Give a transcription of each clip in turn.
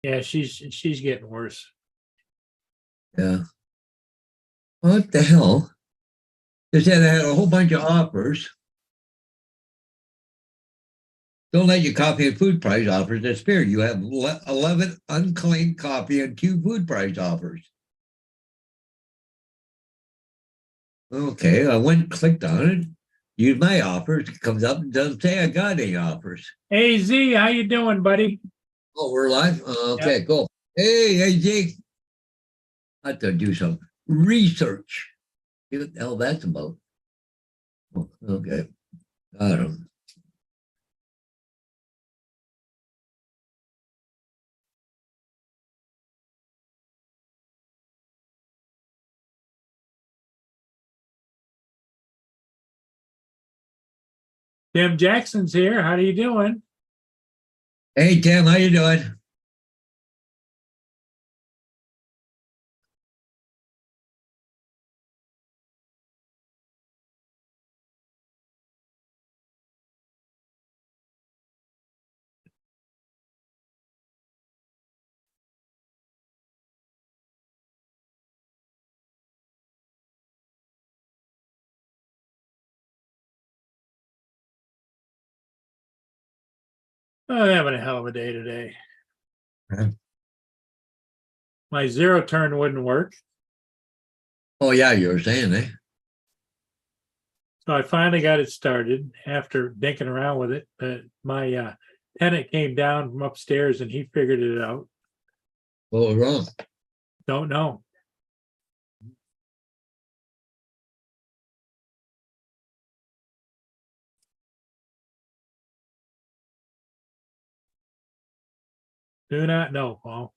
Yeah, she's getting worse. Yeah. What the hell? They said I had a whole bunch of offers. Don't let your coffee and food price offers disappear. You have 11 unclaimed coffee and 2 food price offers. Okay, I went and clicked on it. Use my offers. It comes up and doesn't say I got any offers. Hey Z, how you doing, buddy? Oh, we're live? Okay, cool. Hey, AJ. I have to do some research. What the hell that's about? Oh, okay. Got him. Tim Jackson's here. How are you doing? Hey, Tim, how you doing? Oh, having a hell of a day today. Huh? My zero turn wouldn't work. Oh, yeah, you were saying, eh? So I finally got it started after dinking around with it. But my tenant came down from upstairs and he figured it out. What was wrong? Don't know. Do not know, Paul.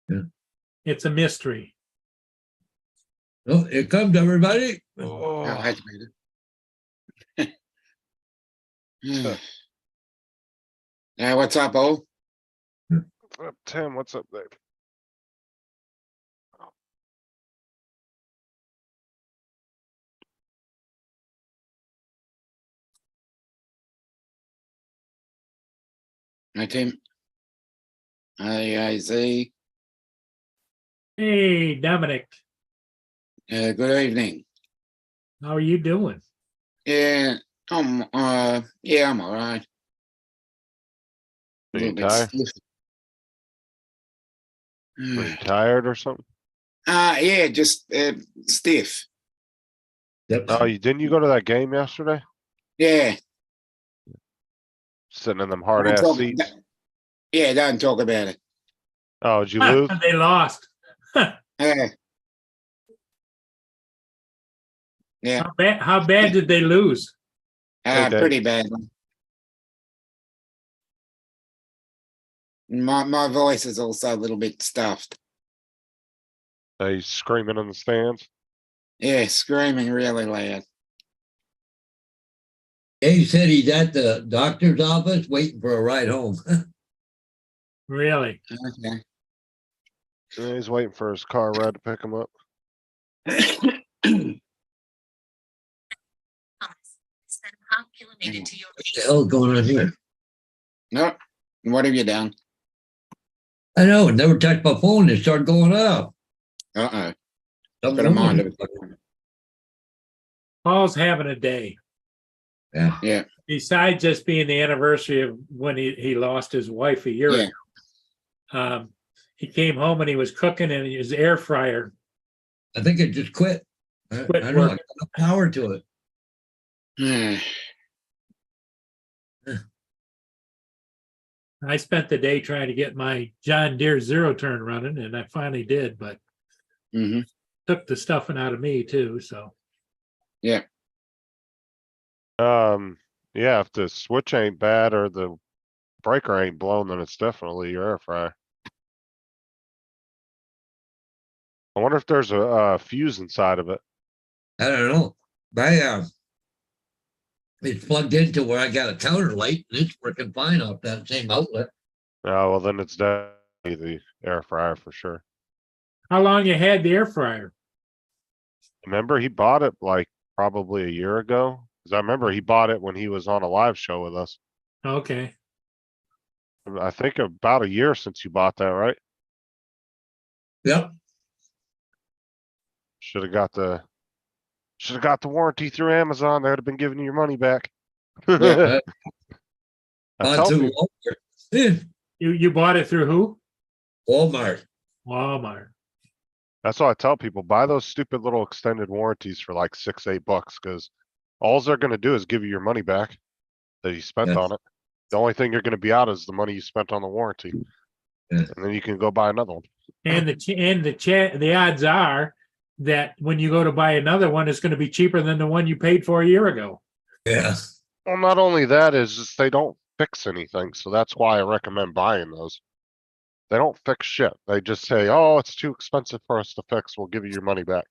Yeah. It's a mystery. Oh, here comes everybody. Oh, I had to beat it. Yeah, what's up, Bo? What's up, Tim? What's up, Dave? Hi, Tim. Hi, IZ. Hey, Dominic, Good evening. how are you doing? Yeah, I'm all right. A Are you little bit tired? stiff. Are you tired or something? Yeah, just stiff. Yep. Oh, didn't you go to that game yesterday? Yeah. Sitting in them hard Don't ass talk- seats. Yeah, don't talk about it. Oh, did you lose? They lost. Yeah. Yeah, How bad did they lose? Okay. pretty badly. My voice is also a little bit stuffed. Are you screaming in the stands? Yeah, screaming really loud. Dave said he's at the doctor's office waiting for a ride home. Really? Okay. Yeah, he's waiting for his car ride to pick him up. What the hell is going on here? No, what have you done? I know, it never touched my phone. It started going up. Uh-oh. Something Put 'em wrong on. with it. Paul's having a day. Yeah. Besides just being the anniversary of when he lost his wife a year Yeah. ago. He came home and he was cooking in his air fryer. I think it just quit. I Quit don't know. I working. got no power to it. I spent the day trying to get my John Deere zero turn running, and I finally did, but Mm-hmm. took the stuffing out of me too. So Yeah. Yeah, if the switch ain't bad or the breaker ain't blown, then it's definitely your air fryer. I wonder if there's a fuse inside of it. I don't know. It's plugged into where I got a counter light and it's working fine off that same outlet. Oh, well, then it's definitely the air fryer for sure. how long you had the air fryer? Remember, he bought it like probably a year ago. Cause I remember he bought it when he was on a live show with us. Okay. I think about a year since you bought that, right? Yep. Should have got the warranty through Amazon. They'd have been giving you your money back. Yeah. I On tell to people, Walmart. Yeah, You bought it through who? Walmart. Walmart. that's why I tell people, buy those stupid little extended warranties for like $6, $8, because all they're gonna do is give you your money back that you spent Yeah. on it. The only thing you're gonna be out is the money you spent on the warranty. Yeah. And then you can go buy another one. And the odds are that when you go to buy another one, it's going to be cheaper than the one you paid for a year ago. Yeah. Well, not only that is just they don't fix anything, so that's why I recommend buying those. They don't fix shit. They just say, "Oh, it's too expensive for us to fix. We'll give you your money back."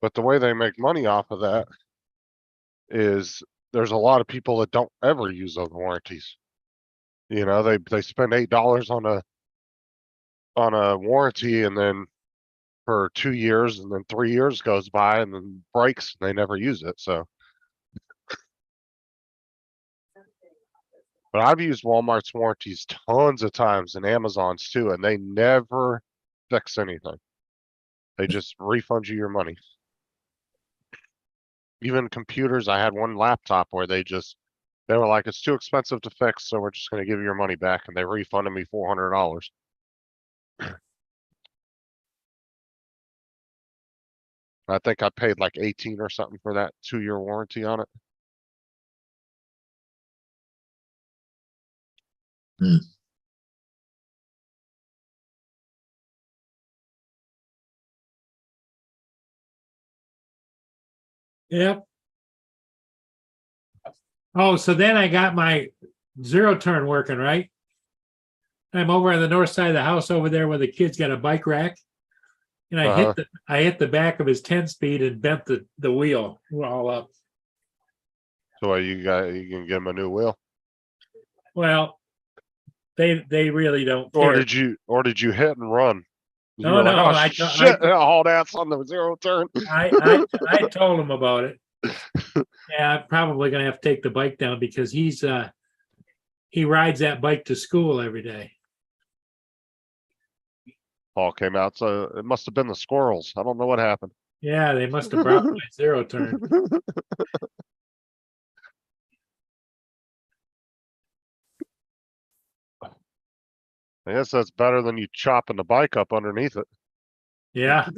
But the way they make money off of that is there's a lot of people that don't ever use those warranties. You know, they spend $8 on a warranty, and then for 2 years, and then 3 years goes by and then breaks and they never use it. So but I've used Walmart's warranties tons of times and Amazon's too, and they never fix anything. They just refund you your money. Even computers, I had one laptop where they were like, it's too expensive to fix, so we're just gonna give you your money back, and they refunded me $400. I think I paid like 18 or something for that 2-year warranty on it. Yep. Oh, so then I got my zero turn working, right? I'm over on the north side of the house over there where the kid's got a bike rack. And I hit the back of his 10-speed and bent the wheel all up. So you can get them a new wheel. Well, they really don't Or care. did you hit and run? You No, were like, no, oh shit, hauled ass on the zero turn. I told him about it. Yeah, I'm probably gonna have to take the bike down because he rides that bike to school every day. Paul came out, so it must have been the squirrels. I don't know what happened. Yeah, they must have brought my zero turn. I guess that's better than you chopping the bike up underneath it. Yeah.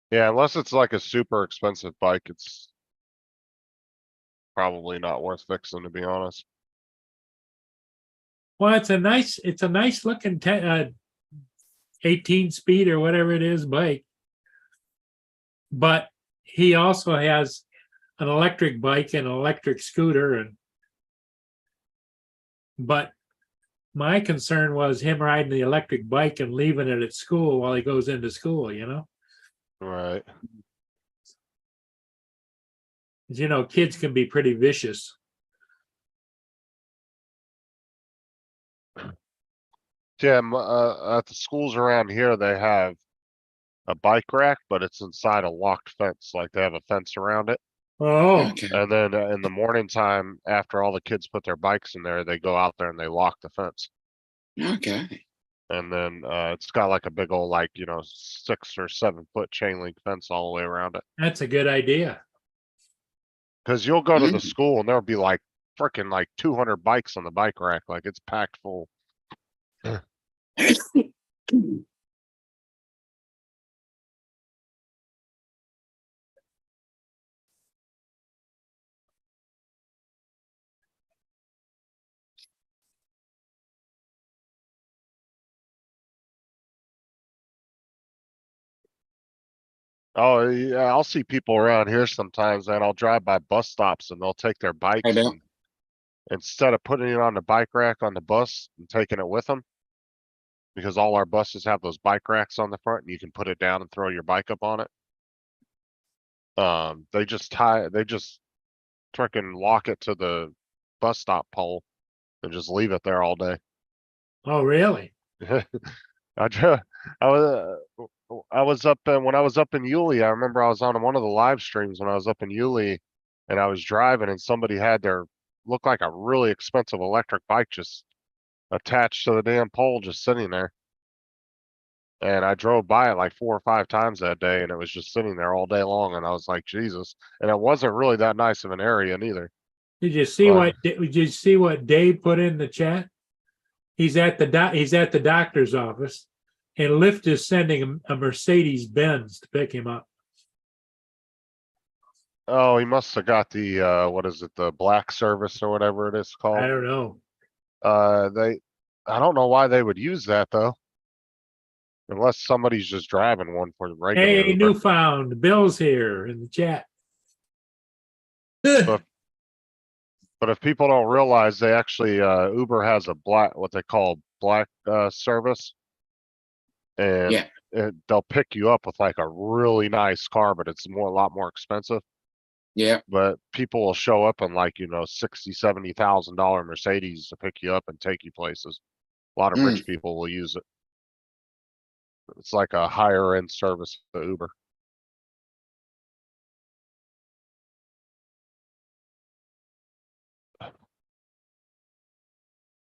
Yeah, unless it's like a super expensive bike, it's probably not worth fixing, to be honest. Well, it's a nice looking 18 speed or whatever it is bike. But he also has an electric bike and an electric scooter but my concern was him riding the electric bike and leaving it at school while he goes into school, you know? Right. 'Cause, you know, kids can be pretty vicious. Yeah, at the schools around here, they have a bike rack, but it's inside a locked fence. Like they have a fence around it. Oh, Okay. And then in the morning time, after all the kids put their bikes in there, they go out there and they lock the fence. Okay. And then it's got like a big old, like, 6 or 7 foot chain link fence all the way around it. that's a good idea. Because you'll go to the Mm. school and there'll be like freaking like 200 bikes on the bike rack. Like it's packed full. Oh yeah, I'll see people around here sometimes, and I'll drive by bus stops and they'll take their bikes don't. and instead of putting it on the bike rack on the bus and taking it with them, because all our buses have those bike racks on the front and you can put it down and throw your bike up on it. They just freaking lock it to the bus stop pole and just leave it there all day. Oh, really? I was I was up when I was up in Yulee, I remember I was on one of the live streams when I was up in Yulee and I was driving and somebody had their looked like a really expensive electric bike just attached to the damn pole just sitting there. And I drove by it like 4 or 5 times that day and it was just sitting there all day long and I was like, Jesus. And it wasn't really that nice of an area neither. Did you see Well- did you see what Dave put in the chat? He's at the doctor's office and Lyft is sending him a Mercedes Benz to pick him up. Oh, he must have got the what is it, the black service or whatever it is I called. don't know. I don't know why they would use that though. Unless somebody's just driving one for the regular Hey, Uber. Newfound, Bill's here in the chat. But if people don't realize, they actually Uber has a what they call black service, and Yeah. they'll pick you up with like a really nice car, but it's a lot more expensive. Yeah. But people will show up in like $60,000-$70,000 Mercedes to pick you up and take you places. A lot of rich people will use it. It's like a higher end service to Uber.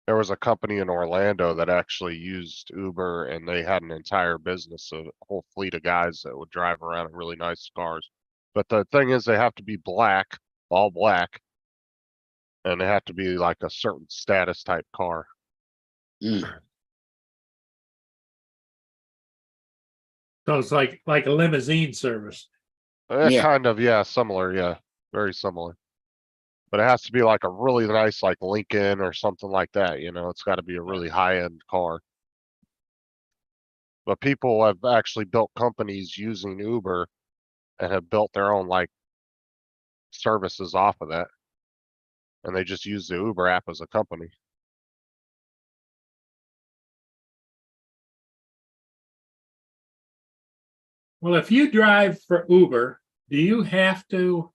There was a company in Orlando that actually used Uber and they had an entire business, a whole fleet of guys that would drive around in really nice cars. But the thing is they have to be black, all black, and they have to be like a certain status type car. So it's like a limousine service. Yeah. Kind of, yeah, similar, yeah, very similar. But it has to be like a really nice, like Lincoln or something like that, it's got to be a really high-end car. But people have actually built companies using Uber and have built their own like services off of that. And they just use the Uber app as a company. Well, if you drive for Uber, do you have to,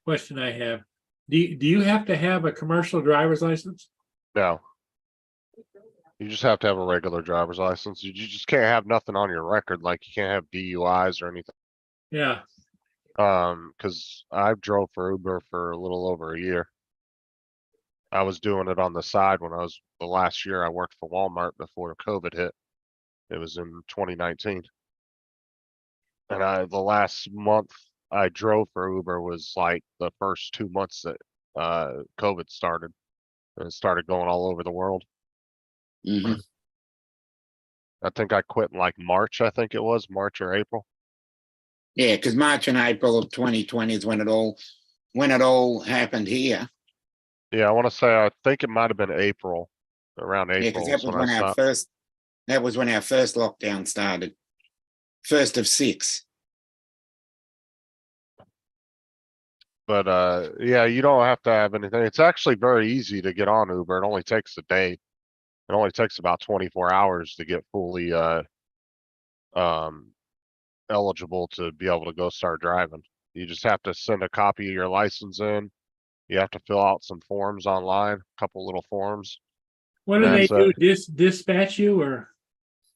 question I have, do you have to have a commercial driver's license? No. You just have to have a regular driver's license. You just can't have nothing on your record, like you can't have DUIs or anything. Yeah. Because I drove for Uber for a little over a year. I was doing it on the side when the last year I worked for Walmart before COVID hit. It was in 2019. And the last month I drove for Uber was like the first 2 months that COVID started. And it started going all over the world. Hmm. I think I quit in like March, I think it was March or April. Yeah, because March and April of 2020 is when it all happened here. Yeah, I want to say I think it might have been April, around Yeah, because April that is was when I when our stopped. first lockdown started. First of 6. But yeah, you don't have to have anything. It's actually very easy to get on Uber. It only takes a day. It only takes about 24 hours to get fully eligible to be able to go start driving. You just have to send a copy of your license in. You have to fill out some forms online, a couple little forms. What do they That's do? Dispatch you or?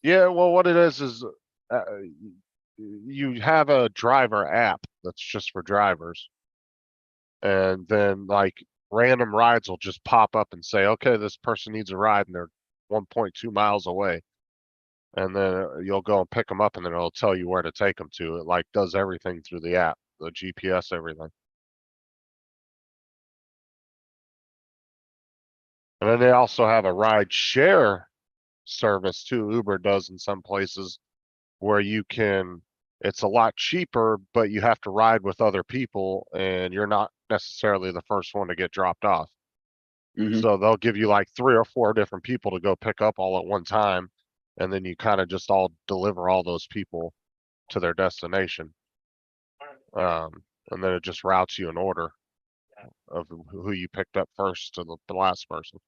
Yeah, well, what it is you have a driver app that's just for drivers. And then like random rides will just pop up and say, okay, this person needs a ride and they're 1.2 miles away. And then you'll go and pick them up and then it'll tell you where to take them to. It like does everything through the app, the GPS, everything. And then they also have a ride share service too. Uber does in some places where it's a lot cheaper, but you have to ride with other people and you're not necessarily the first one to get dropped off. Mhm. So they'll give you like 3 or 4 different people to go pick up all at one time. And then you kind of just all deliver all those people to their destination. And then it just routes you in order of who you picked up first to the last person.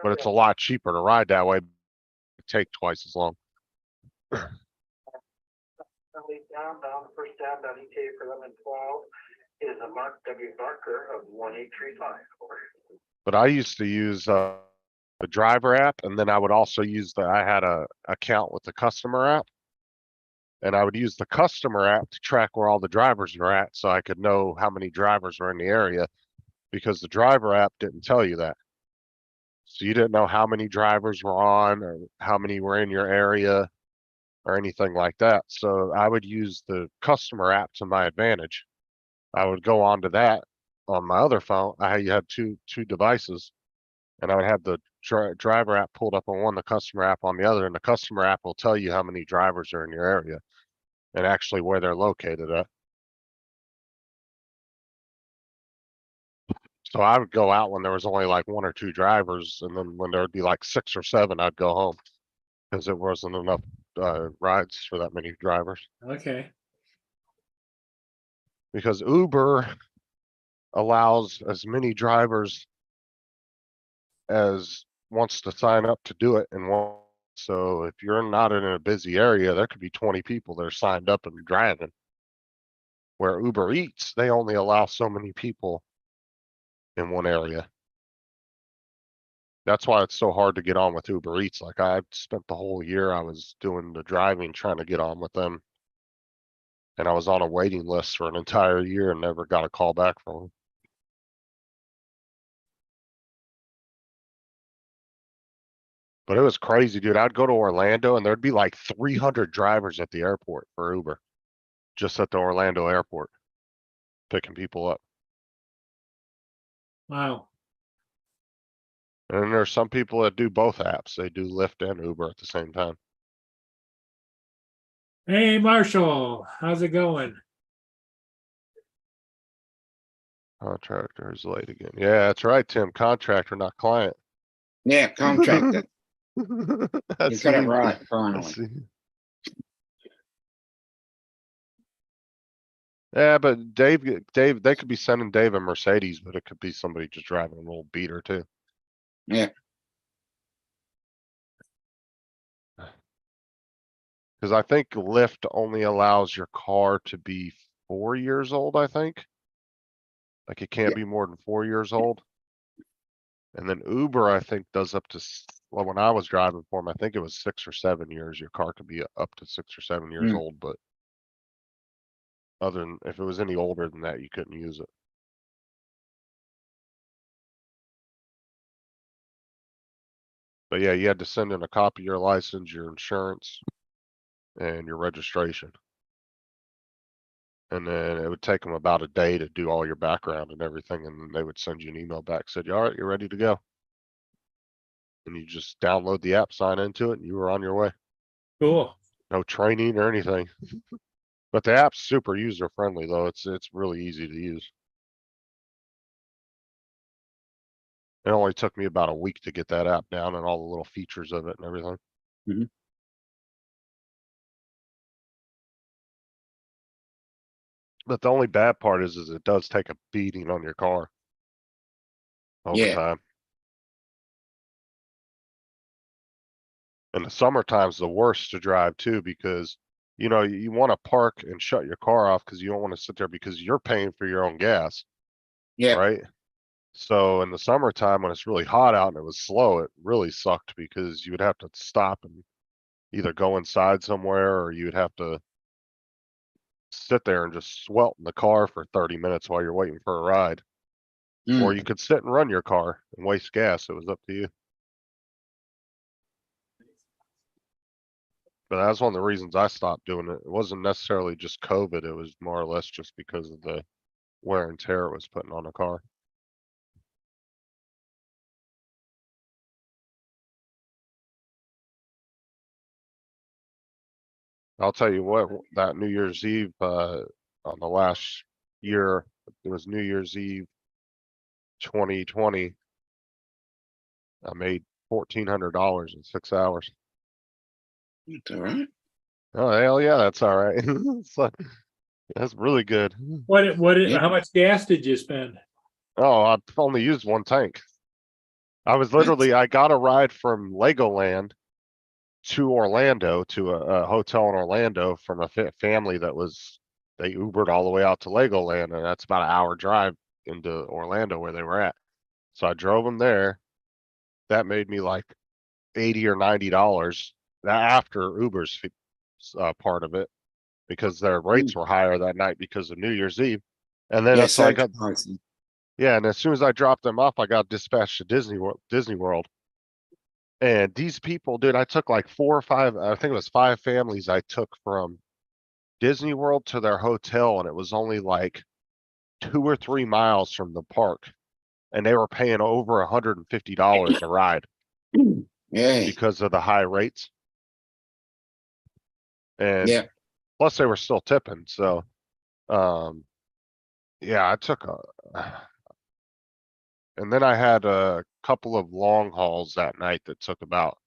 But it's a lot cheaper to ride that way. It take twice as long. Down, first down, ETA for 1112 is a Mark W. Barker of 1835. But I used to use the driver app, and then I would also use I had a account with the customer app. And I would use the customer app to track where all the drivers were at, so I could know how many drivers were in the area, because the driver app didn't tell you that. So you didn't know how many drivers were on or how many were in your area or anything like that. So I would use the customer app to my advantage. I would go onto that on my other phone. You had two devices, and I would have the driver app pulled up on one, the customer app on the other, and the customer app will tell you how many drivers are in your area and actually where they're located at. So I would go out when there was only like 1 or 2 drivers, and then when there would be like 6 or 7, I'd go home because there wasn't enough rides for that many drivers. Okay. Because Uber allows as many drivers as wants to sign up to do it in one. So if you're not in a busy area, there could be 20 people that are signed up and driving. Where Uber Eats, they only allow so many people in one area. That's why it's so hard to get on with Uber Eats. Like I spent the whole year I was doing the driving, trying to get on with them. And I was on a waiting list for an entire year and never got a call back from them. But it was crazy, dude. I'd go to Orlando and there'd be like 300 drivers at the airport for Uber. Just at the Orlando airport, picking people up. Wow. And then there's some people that do both apps. They do Lyft and Uber at the same time. Hey, Marshall, how's it going? Contractor is late again. Yeah, that's right, Tim. Contractor, not client. Yeah, contractor. You That's got it you. right, That's finally. you. Yeah, but Dave, they could be sending Dave a Mercedes, but it could be somebody just driving a little beater too. Yeah, Cause I think Lyft only allows your car to be 4 years old, I think. Like it can't Yeah. be more than 4 years old. And then Uber, I think, does up to, well, when I was driving for them, I think it was 6 or 7 years. Your car could be up to 6 or 7 years Mm. old, but other than, if it was any older than that, you couldn't use it. But yeah, you had to send in a copy of your license, your insurance, and your registration. And then it would take them about a day to do all your background and everything, and then they would send you an email back, said, all right, you're ready to go. And you just download the app, sign into it, and you were on your way. Cool. No training or anything. But the app's super user friendly though. It's really easy to use. It only took me about a week to get that app down and all the little features of it and everything. Mhm. But the only bad part is it does take a beating on your car. Over Yeah. time. And the summertime's the worst to drive too, because you know, you want to park and shut your car off because you don't want to sit there because you're paying for your own gas, Yeah, right? So in the summertime when it's really hot out and it was slow, it really sucked because you would have to stop and either go inside somewhere or you would have to sit there and just swelt in the car for 30 minutes while you're waiting for a ride. Or Mm. you could sit and run your car and waste gas. It was up to you. But that's one of the reasons I stopped doing it. It wasn't necessarily just COVID. It was more or less just because of the wear and tear it was putting on the car. I'll tell you what, that New Year's Eve, on the last year, it was New Year's Eve 2020. I made $1,400 in 6 hours. That's all right. Oh, hell yeah, that's all right. That's really good. Yeah. How much gas did you spend? Oh, I've only used 1 tank. I got a ride from Legoland to Orlando, to a hotel in Orlando from a family they Ubered all the way out to Legoland, and that's about an hour drive into Orlando where they were at. So I drove them there, that made me like $80 or $90 after Uber's part of it, because their rates were higher that night because of New Year's Eve. And then Yeah, so I surge got, pricing. yeah, and as soon as I dropped them off, I got dispatched to Disney World. And these people, dude, I took like 4 or 5, I think it was 5 families I took from Disney World to their hotel, and it was only like 2 or 3 miles from the park. And they were paying over $150 a ride Yeah, because of the high rates. And yeah. plus they were still tipping. So, yeah, I took and then I had a couple of long hauls that night that took about,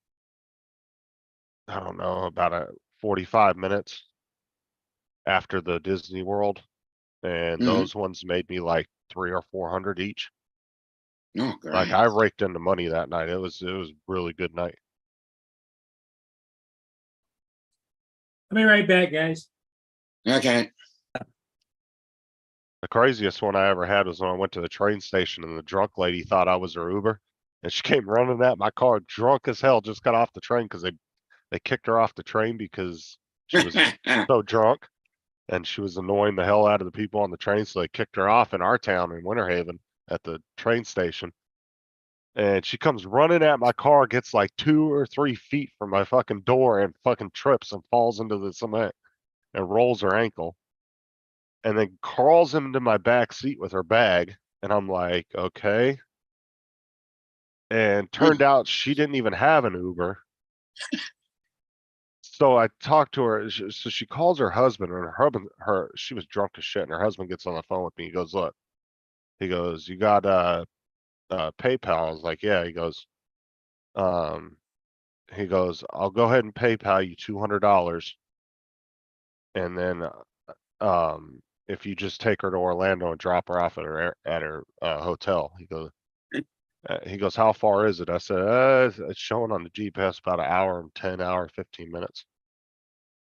I don't know, about 45 minutes after the Disney World. And Mhm. those ones made me like 300 or 400 each. Oh, Like great. I raked in the money that night. It was a really good night. I'll be right back, guys. Okay. The craziest one I ever had was when I went to the train station and the drunk lady thought I was her Uber. And she came running at my car drunk as hell, just got off the train because they kicked her off the train because she was so drunk and she was annoying the hell out of the people on the train. So they kicked her off in our town in Winter Haven at the train station. And she comes running at my car, gets like 2 or 3 feet from my fucking door and fucking trips and falls into the cement and rolls her ankle. And then crawls into my back seat with her bag. And I'm like, okay. And turned out she didn't even have an Uber. So I talked to her. So she calls her husband, and she was drunk as shit. And her husband gets on the phone with me. He goes, look, he goes, you got PayPal? I was like, yeah. Um, he goes, I'll go ahead and PayPal you $200. And then, if you just take her to Orlando and drop her off at her hotel, he goes, how far is it? I said, it's showing on the GPS about an hour and 10 hour, 15 minutes.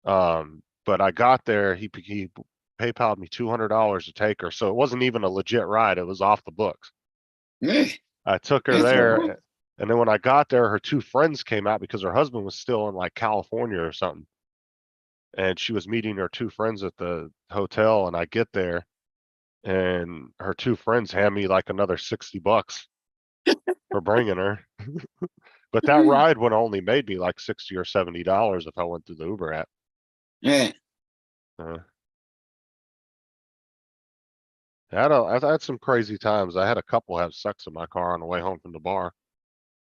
But I got there, he PayPal'd me $200 to take her. So it wasn't even a legit ride. It was off the books. Yeah. I took her That's all there. right. And then when I got there, her 2 friends came out because her husband was still in like California or something. And she was meeting her 2 friends at the hotel. And I get there and her 2 friends hand me like another $60 for bringing her. But that ride would only made me like $60 or $70 if I went through the Uber app. Yeah. I've had some crazy times. I had a couple have sex in my car on the way home from the bar.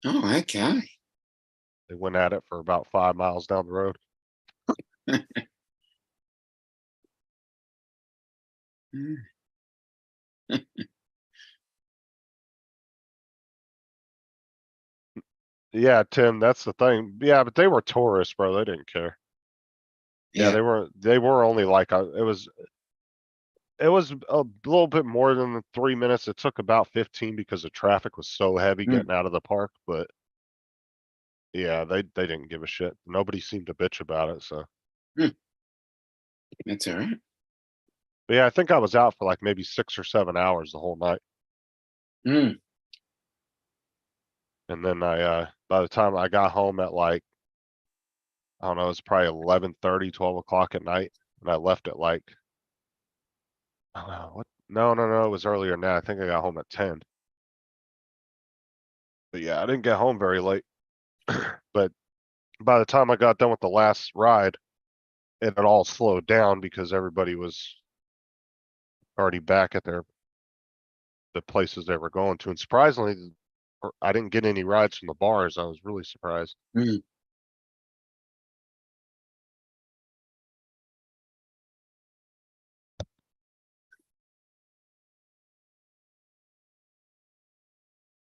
Oh, okay. They went at it for about 5 miles down the road. Yeah, Tim, that's the thing. Yeah, but they were tourists, bro. They didn't care. Yeah, Yeah. they were only like it was a little bit more than the 3 minutes. It took about 15 because the traffic was so heavy Mm. getting out of the park, but yeah, they didn't give a shit. Nobody seemed to bitch about it, so. That's all right. But yeah, I think I was out for like maybe 6 or 7 hours the whole night. Mm. And then by the time I got home at like, I don't know, it's probably 11:30, 12 o'clock at night. And I left at like, I don't know, what? No, it was earlier than that. I think I got home at 10. But yeah, I didn't get home very late. But by the time I got done with the last ride, it had all slowed down because everybody was already back at the places they were going to. And surprisingly, I didn't get any rides from the bars. I was really surprised. Mm.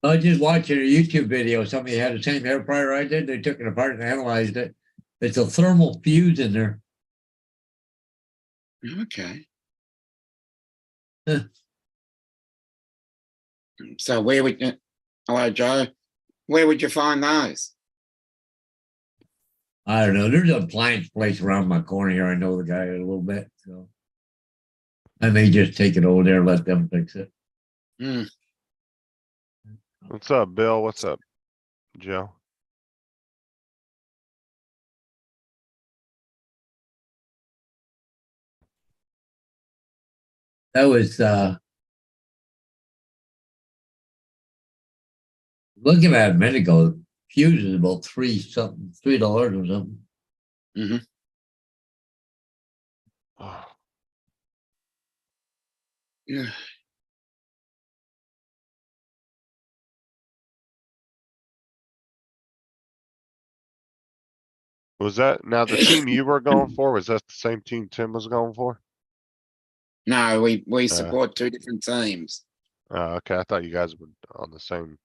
I was just watching a YouTube video. Somebody had the same air fryer I did. They took it apart and analyzed it. It's a thermal fuse in there. Okay. Huh. So where would you, hello, Joe? Where would you find those? I don't know. There's a appliance place around my corner here. I know the guy a little bit, so I may just take it over there and let them fix it. Mm. What's up, Bill? What's up? Joe? That was looking at a minute ago, fuse is about $3 or something. Yeah. Was that, now the team you were going for, was that the same team Tim was going for? No, we support two different teams. Okay, I thought you guys were on the same.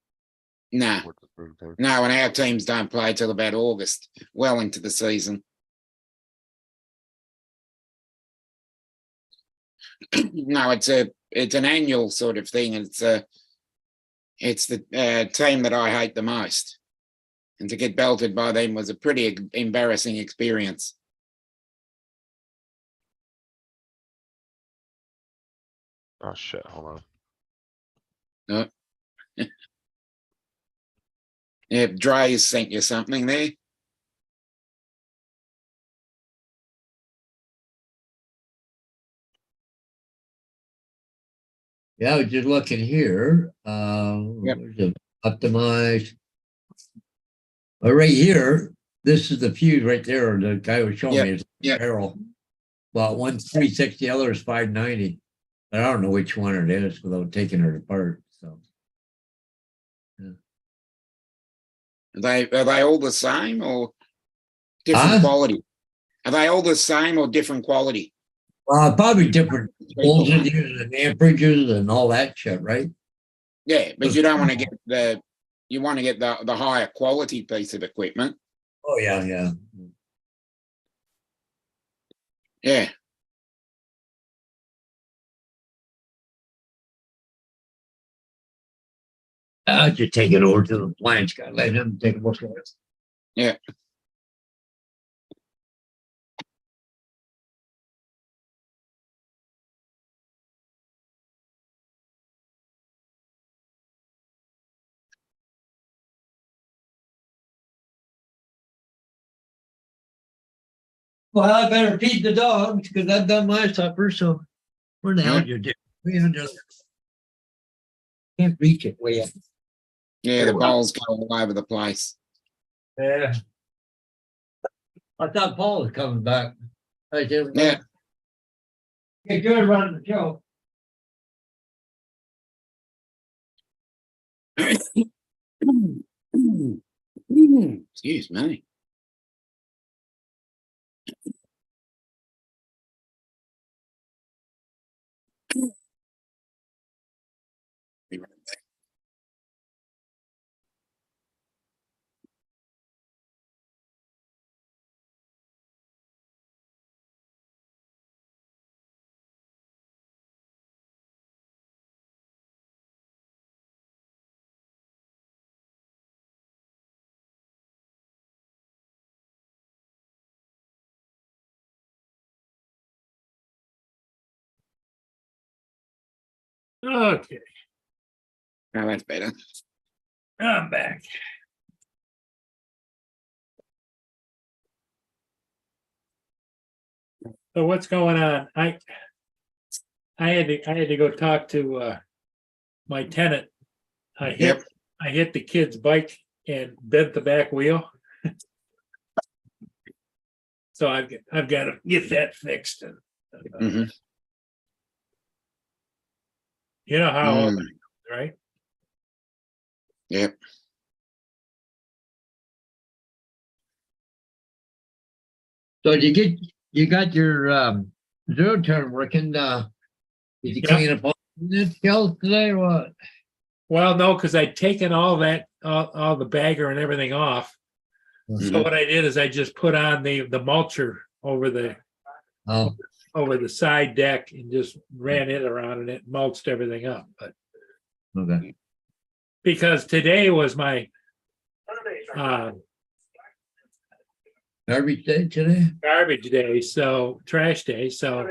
No, with the same team. no, and our teams don't play till about August, well into the season. No, it's an annual sort of thing. It's the team that I hate the most, and to get belted by them was a pretty embarrassing experience. Oh shit, hold on. Yeah, Dre's sent you something there. Yeah, I was just looking here. Yep. Where's it? Optimize. But right here, this is the fuse right there. The guy was showing me. It's Yep. barrel. Well, one's 360, the other is 590. But I don't know which one it is without taking it apart. So Are they all the same or different quality? Are they all the same or different quality? probably different voltages and amperages and all that shit, right? Yeah, but you don't want to get you want to get the higher quality piece of equipment. Oh yeah, yeah. Yeah. I'll just take it over to the appliance guy. Let him take a look at it. Yeah. Well, I better feed the dogs because I've done my supper. So where the hell you do? Can't reach it way up. Yeah, the bowls go all over the place. Yeah. I thought Paul was coming back. I said, Yeah. Get good running the show. Excuse me. Be right back. Okay, Oh, that's better. I'm back. So what's going on? I had to go talk to my tenant. I hit the kid's bike and bent the back wheel. So I've got to get that fixed. And, Mhm. you know how, Mm. right? Yep. So you got your zero turn working? Did you Yeah. clean up all this shells today or what? Well, no, because I'd taken all the bagger and everything off. So what I did is I just put on the mulcher over the side deck and just ran it around and it mulched everything up. But Okay. because today was my Garbage day today? garbage day, so trash day, so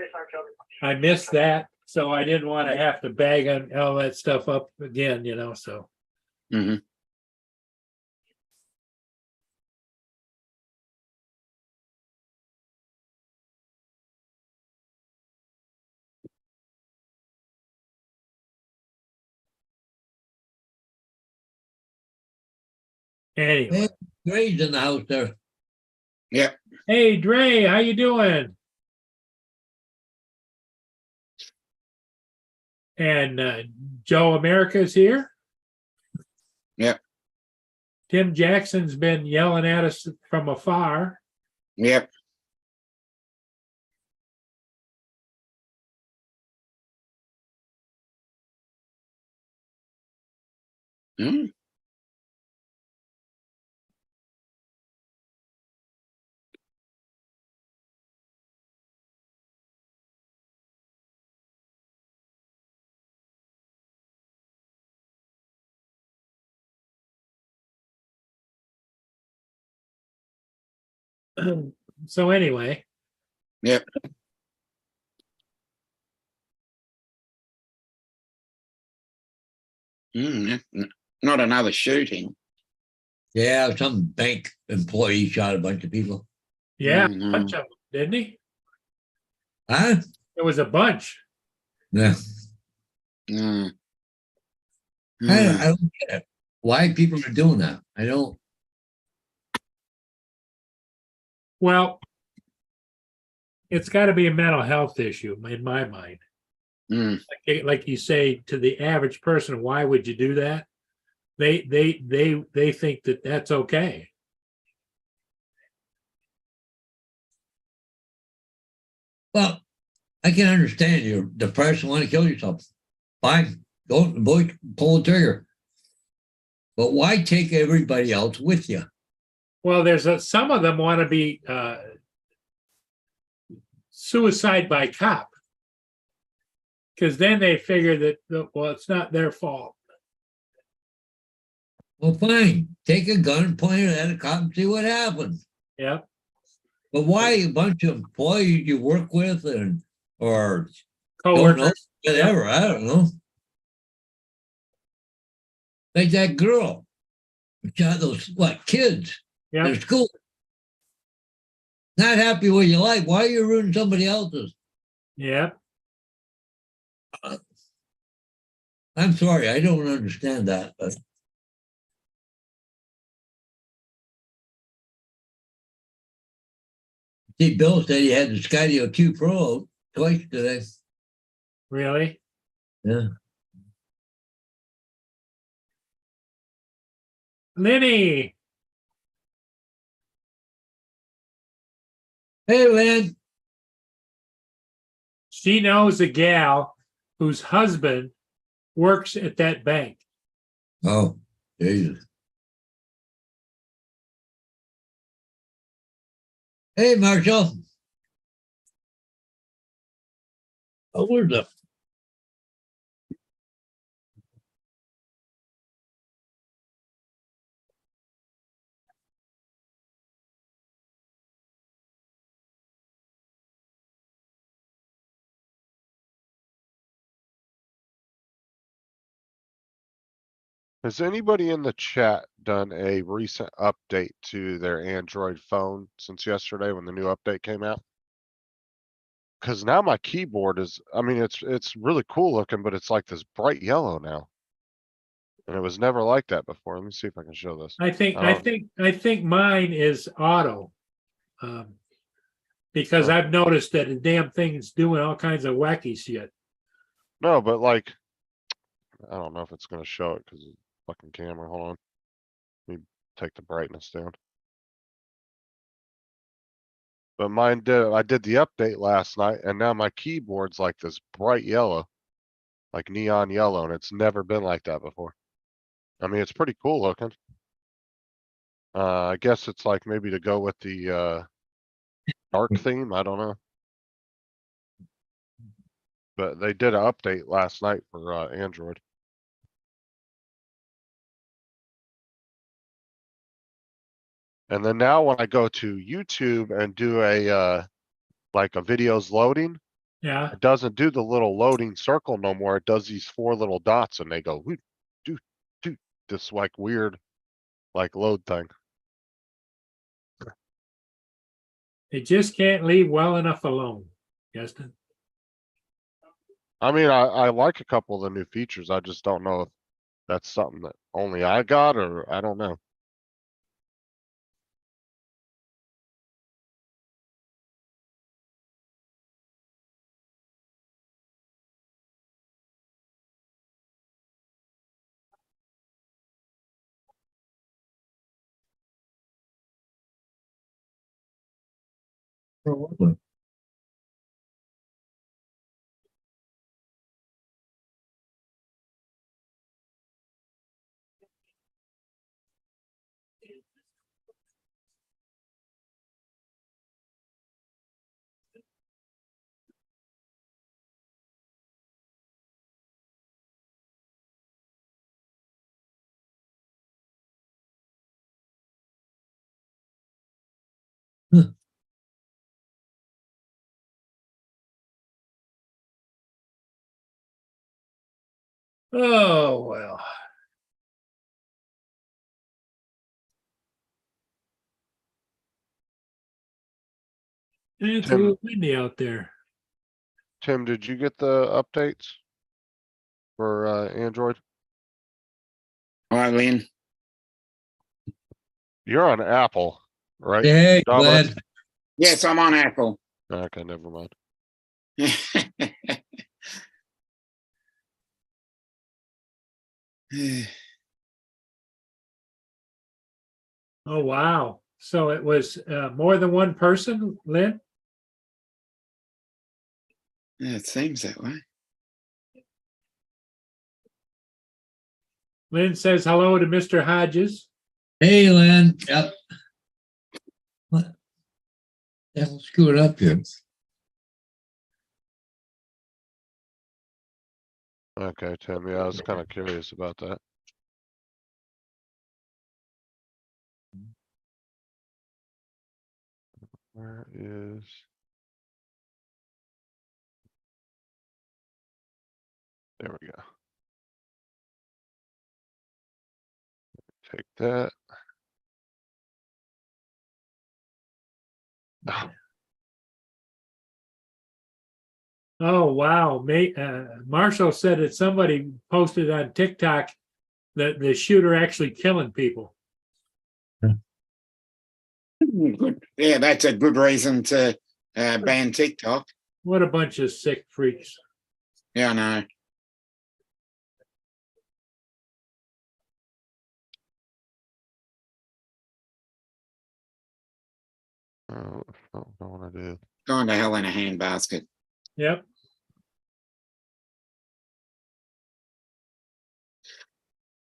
I missed that. So I didn't want to have to bag on all that stuff up again, so. Mhm. Anyway, Hey, Gray's in the house there. Yeah. hey Dre, how you doing? And Joe America's here. Yep. Tim Jackson's been yelling at us from afar. Yep. Hmm. So anyway, Yep. Not another shooting. Yeah, some bank employee shot a bunch of people. yeah, a Mhm. bunch of them, didn't he? Huh? There was a bunch. Yeah. Mm. I Mm. don't get it. Why people are doing that? I don't. Well, it's got to be a mental health issue in my mind. Mm. Like you say, to the average person, why would you do that? They think that that's okay. Well, I can understand you're depressed and want to kill yourself. Fine, go boy, pull the trigger. But why take everybody else with you? Well, some of them want to be suicide by cop, because then they figure that, well, it's not their fault. Well, fine, take a gun and point it at a cop and see what happens. Yeah. But why a bunch of employees you work with and or don't know, Co-workers. whatever, I don't know. Like that girl, shot those kids Yeah. in school. Not happy with your life. Why are you ruining somebody else's? Yeah. I'm sorry, I don't understand that. But see, Bill said he had the Skydio Q Pro twice today. Really? Yeah. Lenny. Hey, Lynn. She knows a gal whose husband works at that bank. Oh, Jesus. Hey, Marshall. Oh, where's the Has anybody in the chat done a recent update to their Android phone since yesterday when the new update came out? Cause now my keyboard is, I mean, it's really cool looking, but it's like this bright yellow now. And it was never like that before. Let me see if I can show this. I think Oh. mine is auto. Because Oh. I've noticed that the damn thing's doing all kinds of wacky shit. No, but like, I don't know if it's gonna show it because of the fucking camera. Hold on. Let me take the brightness down. But mine did, I did the update last night and now my keyboard's like this bright yellow, like neon yellow, and it's never been like that before. I mean, it's pretty cool looking. I guess it's like maybe to go with the dark theme. I don't know. But they did an update last night for Android. And then now when I go to YouTube and do a like a video's loading, Yeah. it doesn't do the little loading circle no more. It does these 4 little dots and they go do this like weird like load thing. They just can't leave well enough alone, Justin. I mean, I like a couple of the new features. I just don't know if that's something that only I got or I don't know. Oh, well. It's a Tim. little windy out there. Tim, did you get the updates for Android? All right, Lynn. You're on Apple, right? Hey, Dominic? Glenn. Yes, I'm on Apple. Okay, never mind. Oh, wow. So it was more than one person, Lynn? Yeah, it seems that way. Lynn says hello to Mr. Hodges. Hey, Lynn. Yep. What? The hell screwed up here? Okay, Tim, yeah, I was kind of curious about that. Where is? There we go. Take that. Oh, Oh, wow. Marshall said that somebody posted on TikTok that the shooter actually killing people. Good. Yeah, that's a good reason to ban TikTok. What a bunch of sick freaks. Yeah, I know. oh, I don't want to do. Going to hell in a handbasket. Yep.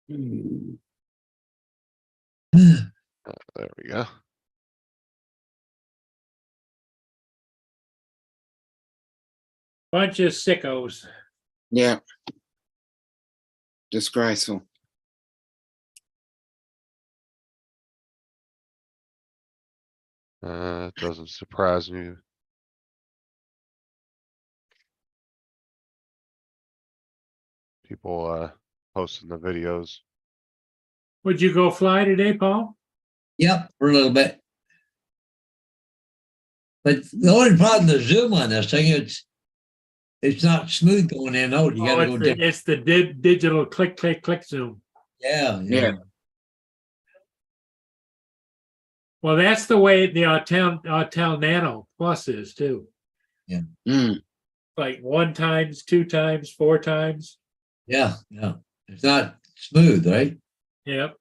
Hmm. There we go. Bunch of sickos. Yeah. Disgraceful. It doesn't surprise me. People posting the videos. Would you go fly today, Paul? Yep, for a little bit. But the only problem, the zoom on this thing, it's not smooth going in and out. You gotta go different. It's the digital click, click, click zoom. Yeah, Yeah. Well, that's the way the Autel Nano Plus is too. Mm. Like 1 times, 2 times, 4 times. Yeah. It's not smooth, right? Yep.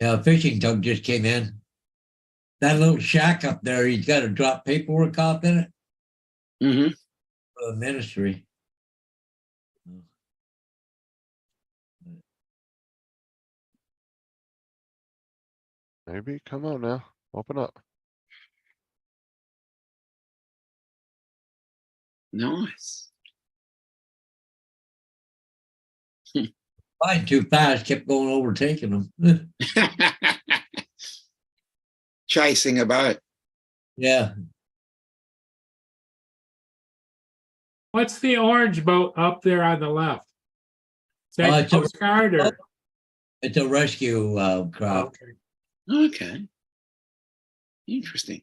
Yeah, a fishing tug just came in. That little shack up there, he's got to drop paperwork off in it Hmm. for the ministry. Maybe, come on now, open up. Nice. Flying too fast, kept going overtaking them. Chasing a boat. Yeah. What's the orange boat up there on the left? Is that it's a- Coast Guard or? It's a rescue craft. Okay. Okay. Interesting.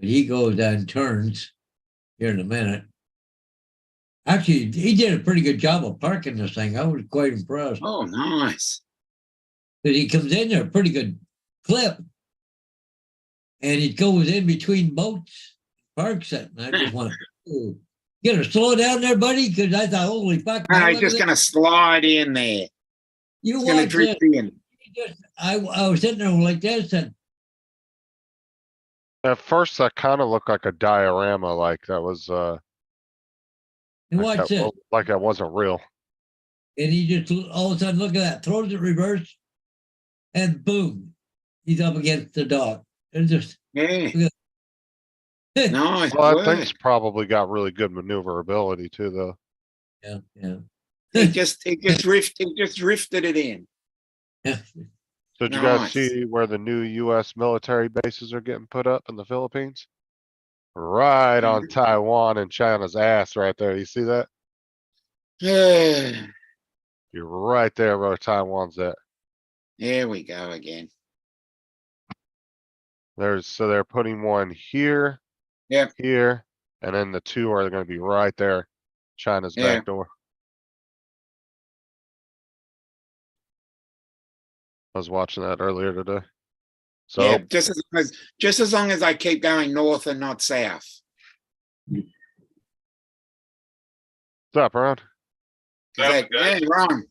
He goes and turns here in a minute. Actually, he did a pretty good job of parking this thing. I was quite impressed. Oh, nice. But he comes in there a pretty good clip. And he goes in between boats, parks it. And I just went, "Ooh, you gonna slow down there, buddy?" Because I thought, holy fuck. No, man, he's look just at going to slide in there. You He's going to watch drift this. in. I was sitting there like this and At first, that kind of looked like a diorama, like that was, watch this. like that wasn't real. And he just all of a sudden, look at that, throws it reverse, and boom, he's up against the dog. It's just Yeah. Nice Well, that work. thing's probably got really good maneuverability too, though. yeah. He just drifted it in. Yeah. So did you guys Nice. see where the new US military bases are getting put up in the Philippines? Right on Taiwan and China's ass right there. You see that? Here You're right there where Taiwan's at. we go again. So they're putting one here. Yep. Here, and then the two are gonna be right there. China's Yeah. back door. I was watching that earlier today. So Yeah, just as long as I keep going north and not south. what's up, Ron? Wrong.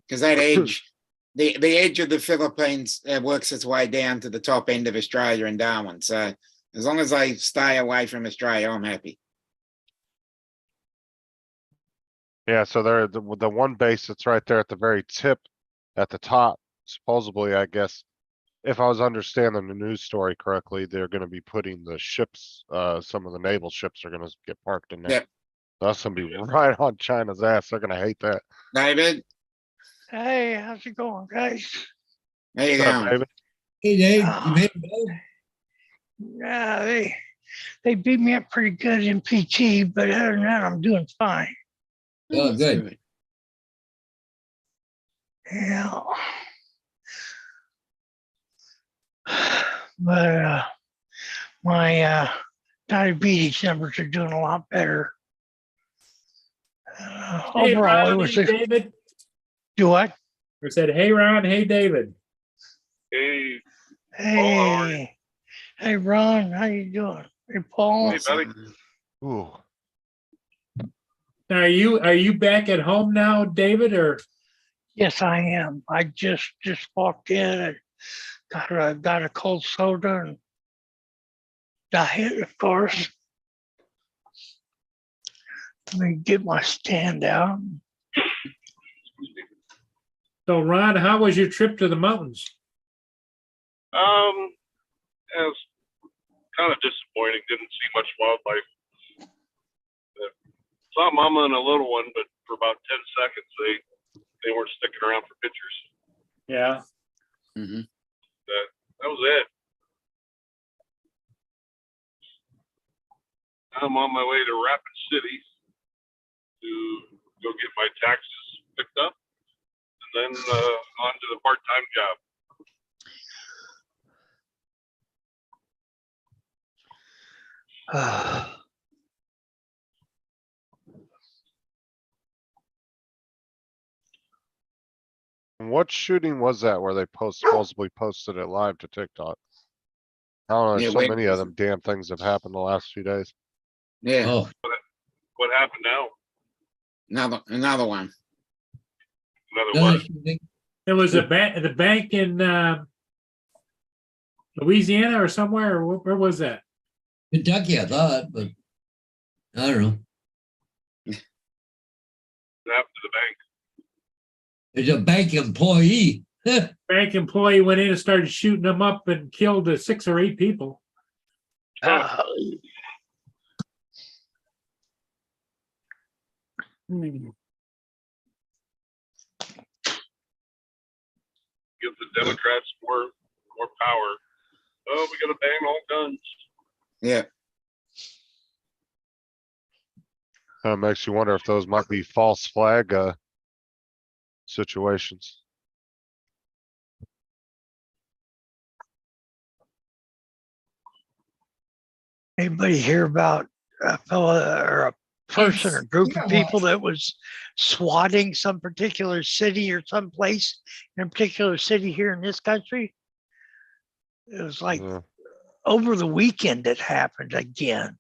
Because that edge, the edge of the Philippines works its way down to the top end of Australia and Darwin. So as long as I stay away from Australia, I'm happy. Yeah, so they're the one base that's right there at the very tip at the top. Supposedly, I guess, if I was understanding the news story correctly, they're gonna be putting the ships, some of the naval ships are gonna get parked in there. Yep. That's gonna be right on China's ass. They're gonna hate that. David, Hey, how's it going, guys? there you What's up, go. David? Hey Dave, you made it go? Yeah, they beat me up pretty good in PT, but other than that, I'm doing fine. Oh, good. Yeah. But my diabetes numbers are doing a lot better. Hey, Overall, it Ron, was hey, just David. do what? Or said, hey, Ron, hey, David. Hey, how are you? Hey, Ron, how you doing? Hey, Paul. Hey, buddy. Ooh, Now, are you back at home now, David, or? Yes, I am. I just walked in and got a cold soda and diet, of course. Let me get my stand out. So, Ron, how was your trip to the mountains? It was kind of disappointing. Didn't see much wildlife. Saw mama and a little one, but for about 10 seconds, they weren't sticking around for pictures. Yeah. Mhm. That was it. I'm on my way to Rapid City to go get my taxes picked up, and then on to the part-time job. what shooting was that where they supposedly posted it live to TikTok? I don't know, Yeah, there's so wait. many of them damn things have happened the last few days. Yeah, Oh, What happened now? another one. Another another what? shooting. It was the bank in Louisiana or somewhere, or where was that? Kentucky, I thought, but I don't know. What happened to the bank? There's a bank employee. Bank employee went in and started shooting them up and killed 6 or 8 people. Give the Democrats more power. Oh, we got to ban all guns. Yeah. Makes you wonder if those might be false flag, situations. Anybody hear about a fella or a person or group of people that was swatting some particular city or some place in a particular city here in this country? It was like Yeah. over the weekend it happened again.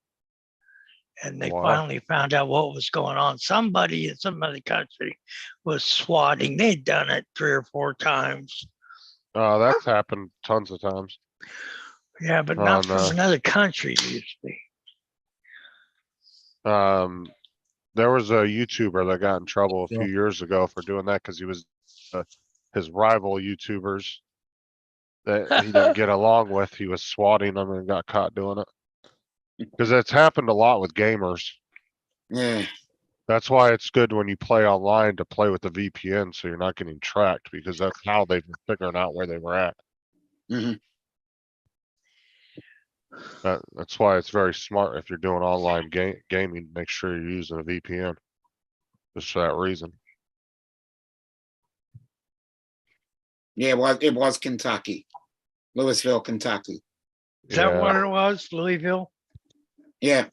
And they Wow. finally found out what was going on. Somebody in some other country was swatting. They'd done it 3 or 4 times. That's happened tons of times. Yeah, but Oh, not from no. another country usually. There was a YouTuber that got in trouble a few years ago for doing that because he was his rival YouTubers that he didn't get along with. He was swatting them and got caught doing it. Because it's happened a lot with gamers. Yeah. That's why it's good when you play online to play with the VPN so you're not getting tracked because that's how they've been figuring out where they were at. hmm That's why it's very smart if you're doing online gaming, make sure you're using a VPN. Just for that reason. Yeah, it was Kentucky. Louisville, Kentucky. Is that Yeah. what it was? Louisville? Yeah.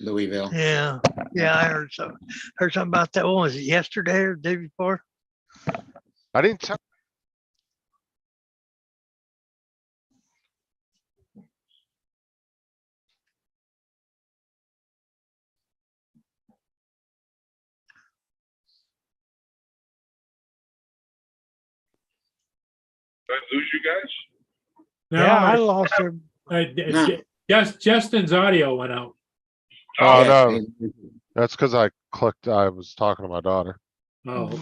Louisville. Yeah. Yeah, I heard something about that. What was it, yesterday or the day before? I didn't tell. Did I lose you guys? No, Yeah, I lost him. No. Justin's audio went out. Oh, Yeah, no. That's because I was talking to my daughter. Oh,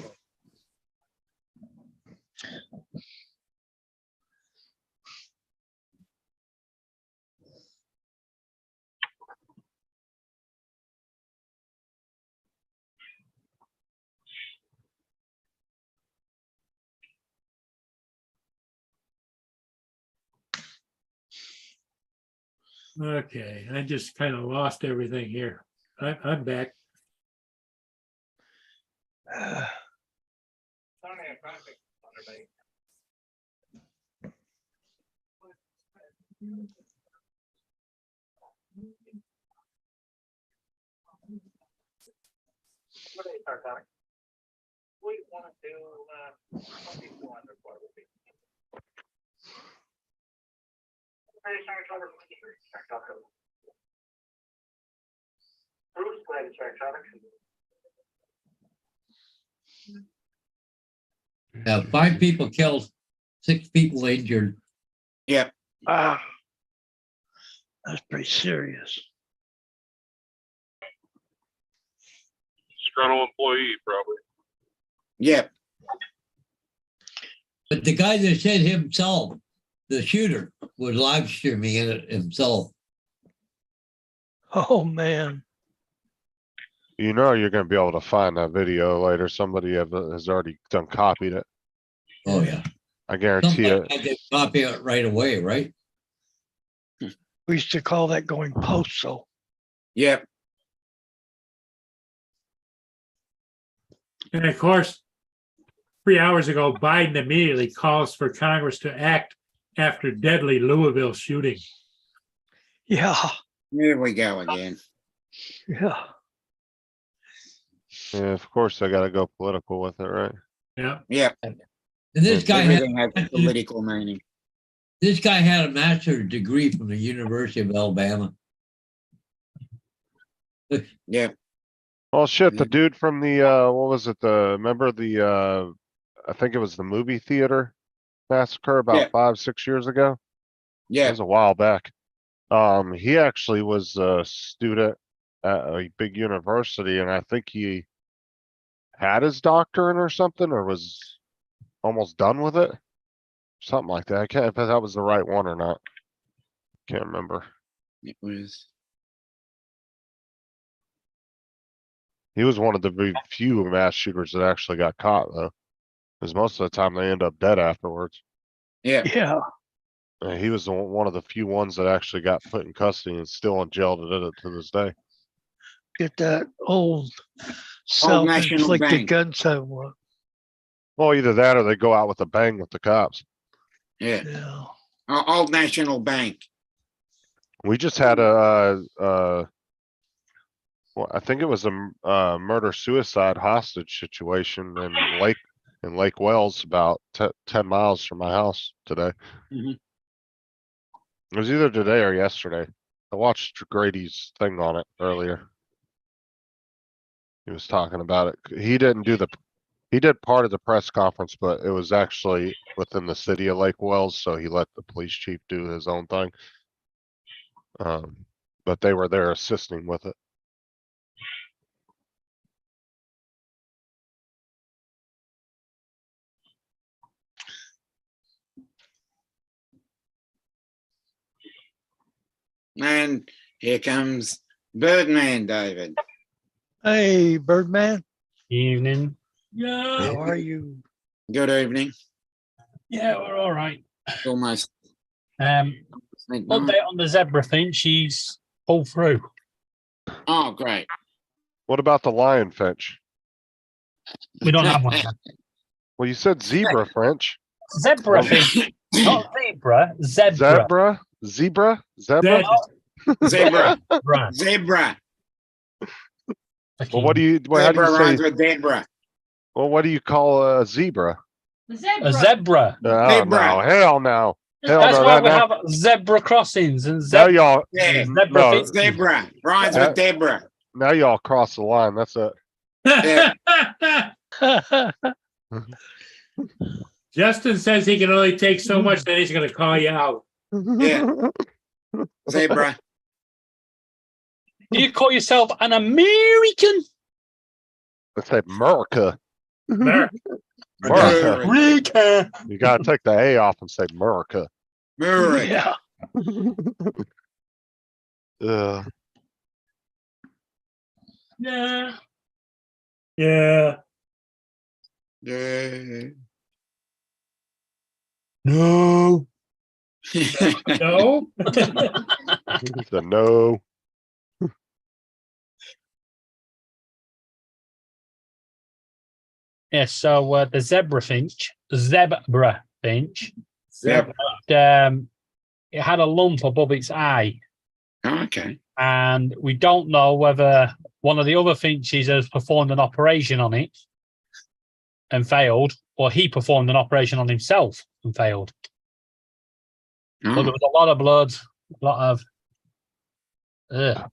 okay. I just kind of lost everything here. I'm back. What do you start talking? We want to do 2400 for the week. Bruce, go ahead and start talking. Yeah, 5 people killed, 6 people injured. Yep. Ah, that's pretty serious. Disgruntled employee, probably. Yep. But the guy that said himself, the shooter, was live streaming it himself. Oh, man. You know you're gonna be able to find that video later. Somebody has already copied it. Oh, yeah. I guarantee Somebody it. had to copy it right away, right? We used to call that going postal. Yep. And of course, 3 hours ago, Biden immediately calls for Congress to act after deadly Louisville shooting. Yeah. Here we go again. Yeah. Yeah, of course I gotta go political with it, right? Yeah. Yep. And this guy had Everything has a political meaning. a master's degree from the University of Alabama. Yep. Oh shit, the dude from the what was it? Remember the I think it was the movie theater massacre about Yeah. 5-6 years ago? It Yeah. was a while back. He actually was a student at a big university, and I think he had his doctorate or something, or was almost done with it. Something like that. I can't if that was the right one or not. Can't remember. It was. He was one of the very few mass shooters that actually got caught, though, because most of the time they end up dead afterwards. Yeah. Yeah. He was one of the few ones that actually got put in custody and still in jail to this day. Get that old National Bank. self-inflicted gunshot one. Well, either that or they go out with a bang with the cops. Yeah. Yeah. Old National Bank. We just had well, I think it was a murder-suicide hostage situation in Lake Wells, about 10 miles from my house today. Mhm. It was either today or yesterday. I watched Grady's thing on it earlier. He was talking about it. He didn't do he did part of the press conference, but it was actually within the city of Lake Wells, so he let the police chief do his own thing. But they were there assisting with it. And here comes Birdman David. Hey, Birdman, Evening. how are you? Good evening. Yeah, we're all right. Almost. Update on the zebra finch. She's all through. Oh, great. What about the lion finch? We don't have one. Well, you said zebra French. Zebra finch, not zebra. Zebra. Zebra? Zebra? Zebra? Zebra. Zebra. Zebra. Well, what do you, well, how do Zebra you rhymes say, with Deborah. well, what do you call a zebra? A zebra. Oh, Zebra. no, hell no. Hell That's no, why that, we that, have zebra crossings and now zebra. y'all, Yeah. Zebra no, finch. Zebra rhymes That- with Deborah. now y'all cross the line, that's it. Justin says he can only take so much, then he's gonna call you out. Yeah. Zebra. Do you call yourself an American? Let's say America. Mer- America. America. You gotta take the A off and say America. Murray. Yeah, Ugh. Yeah. Yeah. Yeah. No. No. The no. Yes, so the zebra finch, Zebra. it had a lump above its eye, Okay. and we don't know whether one of the other finches has performed an operation on it and failed, or he performed an operation on himself and failed. But there Oh, was a lot of blood, a lot of. Ugh.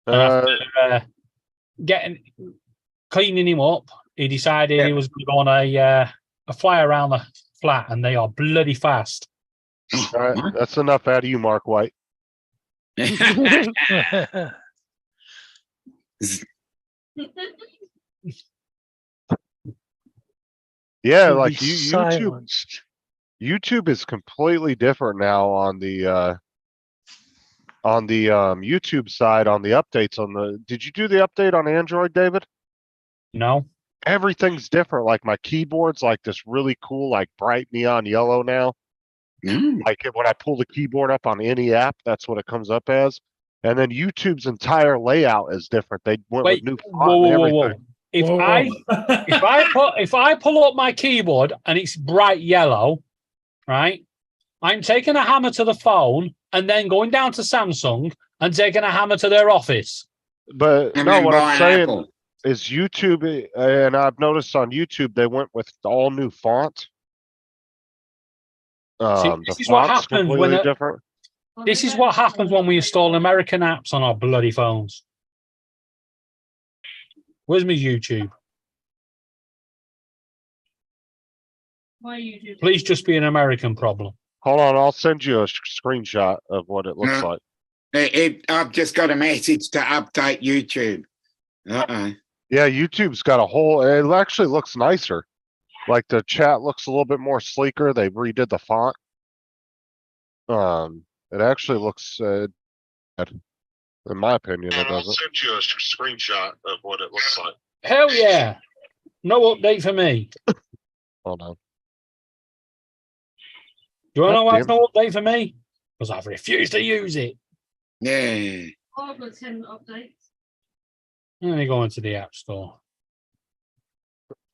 And Uh, after cleaning him up, he decided he was going to go on a fly around the flat, and they are bloody fast. oh, all right, that's enough out of you, Mark White. Yeah, You'll like be YouTube, silenced. YouTube is completely different now on the YouTube side on the updates on the, did you do the update on Android, David? No, Everything's different. Like my keyboard's like this really cool, like bright neon yellow now. no. Like when I pull the keyboard up on any app, that's what it comes up as. And then YouTube's entire layout is different. They went wait. with new Whoa, font and whoa, whoa, everything. whoa! If I pull up my keyboard and it's bright yellow, right? I'm taking a hammer to the phone and then going down to Samsung and taking a hammer to their office. But And no, then what buy I'm an saying apple. is YouTube, and I've noticed on YouTube they went with all new font. The this is what font's happens when completely different. This is what happens when we install American apps on our bloody phones. Where's my YouTube? Please just be an American problem. Hold on, I'll send you a screenshot of what it looks No. like. I've just got a message to update YouTube. Uh-oh. Yeah, YouTube's got a whole, it actually looks nicer. Like the chat looks a little bit more sleeker. They redid the font. It actually looks, in my opinion, it doesn't. I'll send you a screenshot of what it looks like. Hell yeah. No update for me. Hold on. Do you want to know why there's Damn. no update for me? Because I've refused to use it. Yeah. I've got 10 updates. Let me go into the App Store.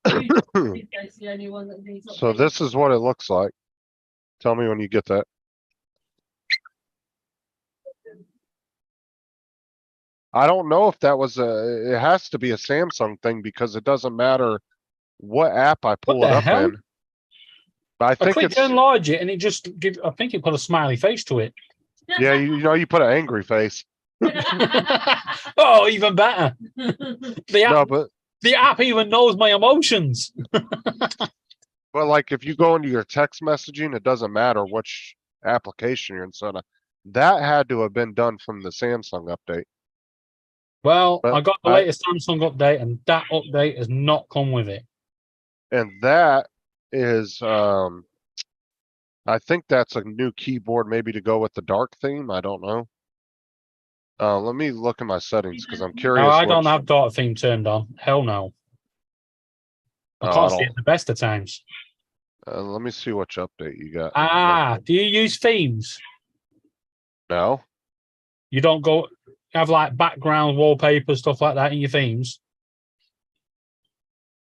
It's the only one that needs So updating. this is what it looks like. Tell me when you get that. I don't know if that was it has to be a Samsung thing because it doesn't matter what app I pull it the up hell? in. But I I think clicked it's, to enlarge it and it just I think it put a smiley face to it. Yeah, you know, you put an angry face. Oh, even better. The No, app, but the app even knows my emotions. like if you go into your text messaging, it doesn't matter which application you're inside of. That had to have been done from the Samsung update. Well, But I got the I- latest Samsung update, and that update has not come with it. And that is, I think that's a new keyboard maybe to go with the dark theme. I don't know. Let me look at my settings because I'm curious. No, I don't which- have dark theme turned on. Hell no. I Oh, I can't see don't- it at the best of times. Let me see which update you got. Ah, do you use themes? No, You don't go have like background wallpaper stuff like that in your themes.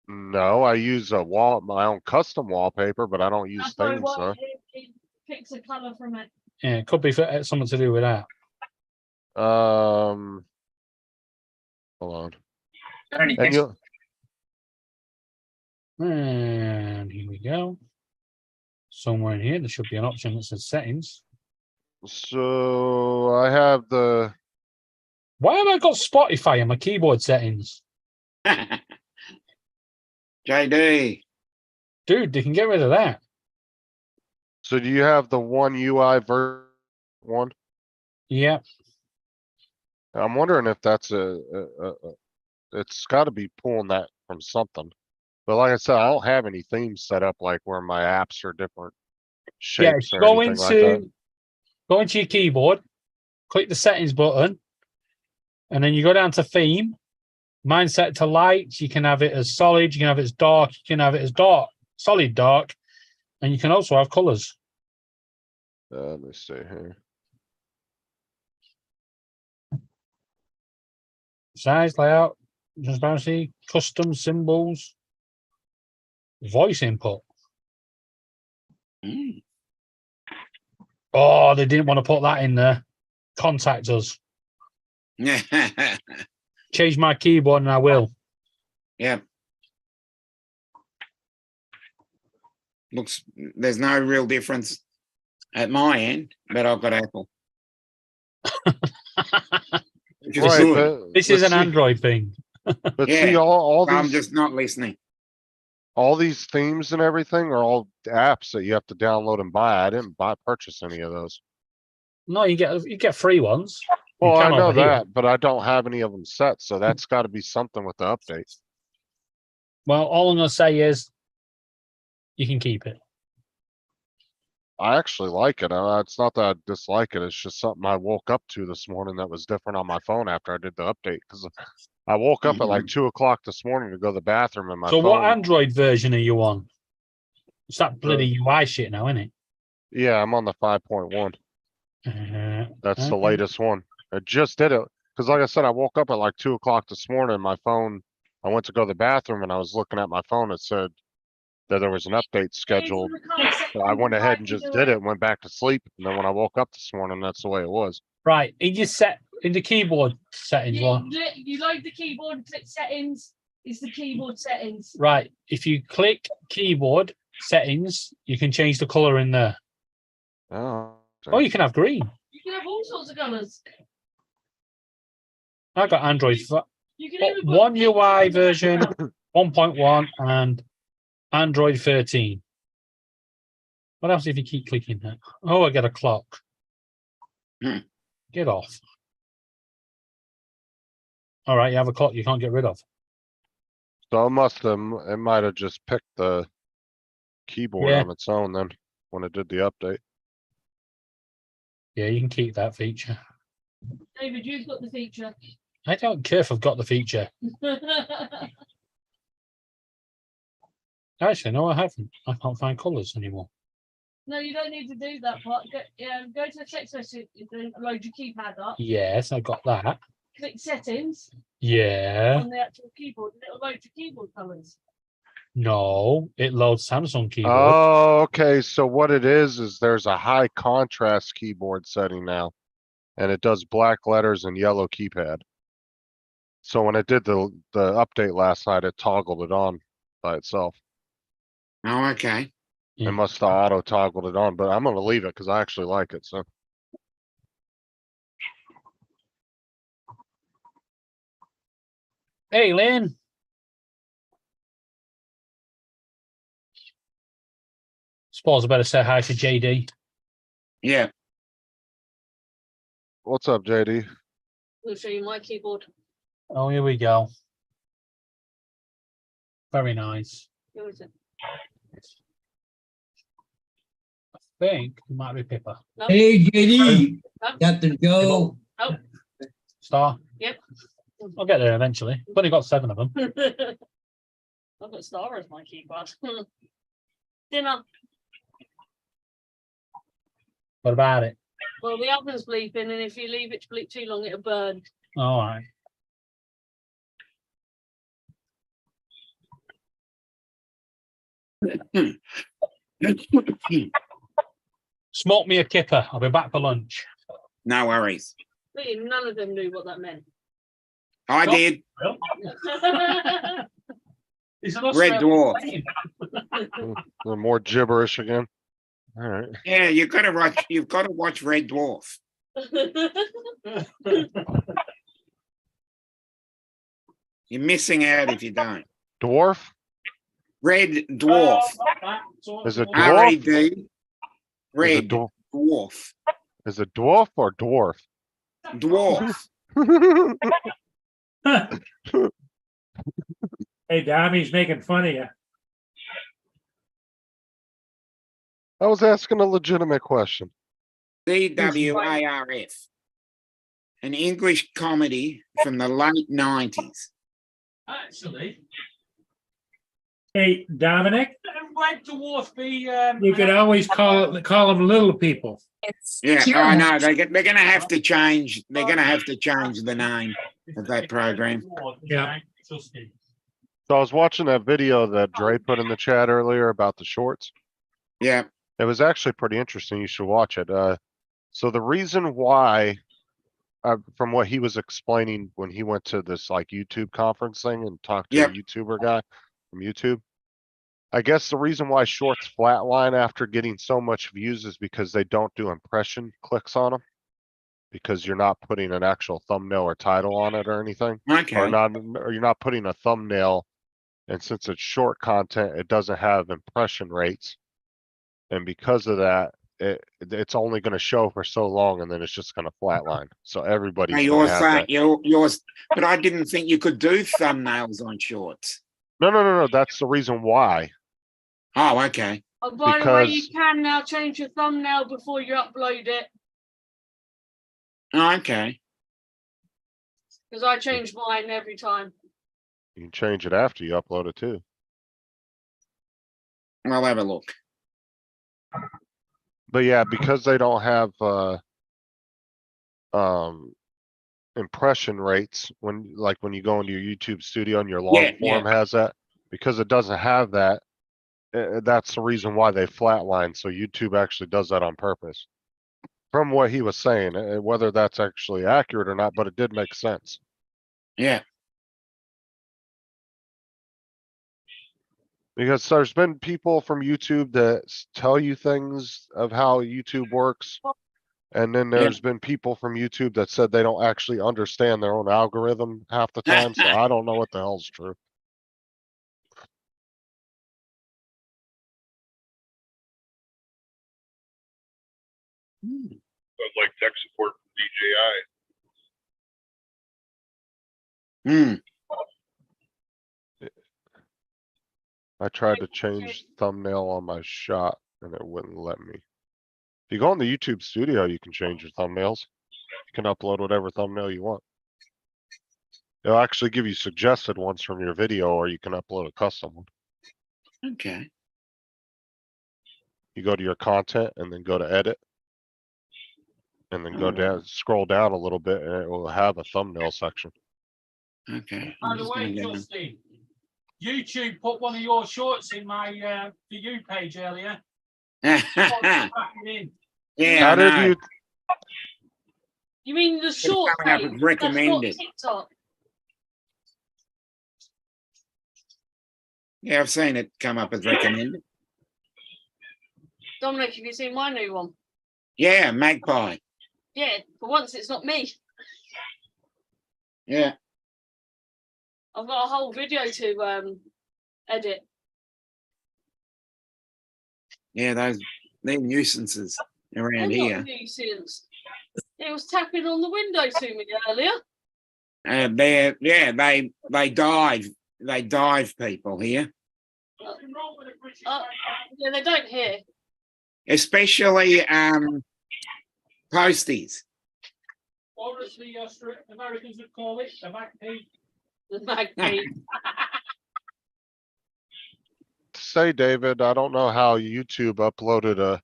no, I use my own custom wallpaper, but I don't use That's why things. what it picks a colour from it. Yeah, it could be for something to do with that. Hold on. And you, And here we go. Somewhere in here, there should be an option that says settings. so I have the, Why have I got Spotify in my keyboard settings? JD. Dude, they can get rid of that. so do you have the One UI version one? Yeah. I'm wondering if that's it's gotta be pulling that from something. But like I said, I don't have any themes set up like where my apps are different Yeah, shapes or anything like that. go into your keyboard, click the settings button, and then you go down to theme. Mine's set to light. You can have it as solid, you can have it as dark, you can have it as dark, solid dark, and you can also have colors. Let me see here. Size, layout, transparency, custom symbols, voice input. Mm. Oh, they didn't want to put that in there. Contact us. Change my keyboard and I will. Yeah. Looks, there's no real difference at my end, but I've got Apple. Which is Right, good. This is an see- Android thing. But Yeah, see, all I'm these, just not listening. all these themes and everything are all apps that you have to download and buy. I didn't purchase any of those. No, you get free ones. You Well, I can know over here. that, but I don't have any of them set, so that's gotta be something with the update. Well, all I'm gonna say is you can keep it. I actually like it. It's not that I dislike it. It's just something I woke up to this morning that was different on my phone after I did the update. Cause I woke up at like 2 o'clock this morning to go to the bathroom and my So phone. what Android version are you on? It's that bloody UI shit now, isn't it? Yeah, I'm on the 5.1. That's the okay. latest one. I just did it. Cause like I said, I woke up at like 2 o'clock this morning. My phone, I went to go to the bathroom and I was looking at my phone. It said that there was an update scheduled. So I went ahead and just did it and went back to sleep. And then when I woke up this morning, that's the way it was. Right, in the keyboard settings one. You load the keyboard and click settings. It's the keyboard settings. Right, if you click keyboard settings, you can change the color in there. Oh. Oh, you can have green. You can have all sorts of colours. I got Android You can even put One pictures UI in the version, background. 1.1, and Android 13. What else if you keep clicking that? Oh, I get a clock. Hmm. Get off. All right, you have a clock you can't get rid of. So it might have just picked the keyboard Yeah. on its own then when it did the update. Yeah, you can keep that feature. David, you've got the feature. I don't care if I've got the feature. Actually, no, I haven't. I can't find colors anymore. No, you don't need to do that part. Go to the text message, then load your keypad up, Yes, I got that. click settings Yeah. on the actual keyboard, and it'll load your keyboard colours. No, it loads Samsung keyboard. Oh, okay. So what it is there's a high contrast keyboard setting now. And it does black letters and yellow keypad. So when it did the update last night, it toggled it on by itself. Oh, okay. Yeah. It must have auto toggled it on, but I'm gonna leave it because I actually like it. So Hey, Lynn. Suppose I better say hi to JD. Yeah. What's up, JD? I'll show you my keyboard. Oh, here we go. Very nice. Who is it? I think it might be Pippa. No, Hey, JD, no, Captain Joe. no. Star. Yep. I'll get there eventually. I've only got 7 of them. I've got Star as my keyboard. Dinner. What about it? Well, the oven's bleeping, and if you leave it to bleep too long, it'll burn. All right. Smoke me a kipper. I'll be back for lunch. No worries. See, none of them knew what that meant. I Stop. did. It's an Red Australian Dwarf. saying. More gibberish again. All right. Yeah, you've got to watch Red Dwarf. You're missing out if you don't. Dwarf? Red Dwarf. Is it dwarf? R-E-D. Is it, Red Dwarf. is it dwarf or dwarf? Dwarf. Hey, Dommy's making fun of you. I was asking a legitimate question. DWARF. An English comedy from the late 90s. Actually, Hey, Dominic, Red Dwarf be. you could always call them little people. Yeah, I know. They're going to have to change. They're going to have to change the name of that program. Yeah. So I was watching that video that Dre put in the chat earlier about the shorts. Yeah. It was actually pretty interesting. You should watch it. So the reason why, from what he was explaining when he went to this like YouTube conference thing and talked to Yep. a YouTuber guy from YouTube, I guess the reason why shorts flatline after getting so much views is because they don't do impression clicks on them, because you're not putting an actual thumbnail or title on it or anything, Okay. or you're not putting a thumbnail. And since it's short content, it doesn't have impression rates. And because of that, it's only going to show for so long, and then it's just going to flatline. So everybody's Hey, going you're to have saying that. yours, but I didn't think you could do thumbnails on shorts. No. That's the reason why. Oh, okay. Oh, by the way, you Because- can now change your thumbnail before you upload it. Oh, okay. Because I change mine every time. You can change it after you upload it too. I'll have a look. But yeah, because they don't have impression rates when you go into your YouTube studio and your long Yeah, form has that, because it doesn't have that, that's the reason why they flatline. So YouTube actually does that on purpose. From what he was saying, whether that's actually accurate or not, but it did make sense. Yeah. Because there's been people from YouTube that tell you things of how YouTube works. And then Yeah. there's been people from YouTube that said they don't actually understand their own algorithm half the time. So I don't know what the hell's true. Sounds like tech support from DJI. Hmm. I tried to change thumbnail on my shot and it wouldn't let me. If you go in the YouTube studio, you can change your thumbnails. You can upload whatever thumbnail you want. It'll actually give you suggested ones from your video, or you can upload a custom one. Okay. You go to your content and then go to edit. And then go down, scroll down a little bit, and it will have a thumbnail section. Okay. By I'm the just gonna way, go in. Justin, YouTube put one of your shorts in my For You page earlier. Back it in. Yeah, How I did know. you? You mean the short coming up page? as recommended. That's not TikTok. Yeah, I've seen it come up as recommended. Dominic, have you seen my new one? Yeah, Magpie. Yeah, for once it's not me. Yeah. I've got a whole video to edit. Yeah, they're nuisances around I'm not here. a nuisance. It was tapping on the window to me earlier. They dive people here, Yeah, they don't hear. especially posties. Or as the Americans would call it, the MacP. The magpie. Say, David, I don't know how YouTube uploaded a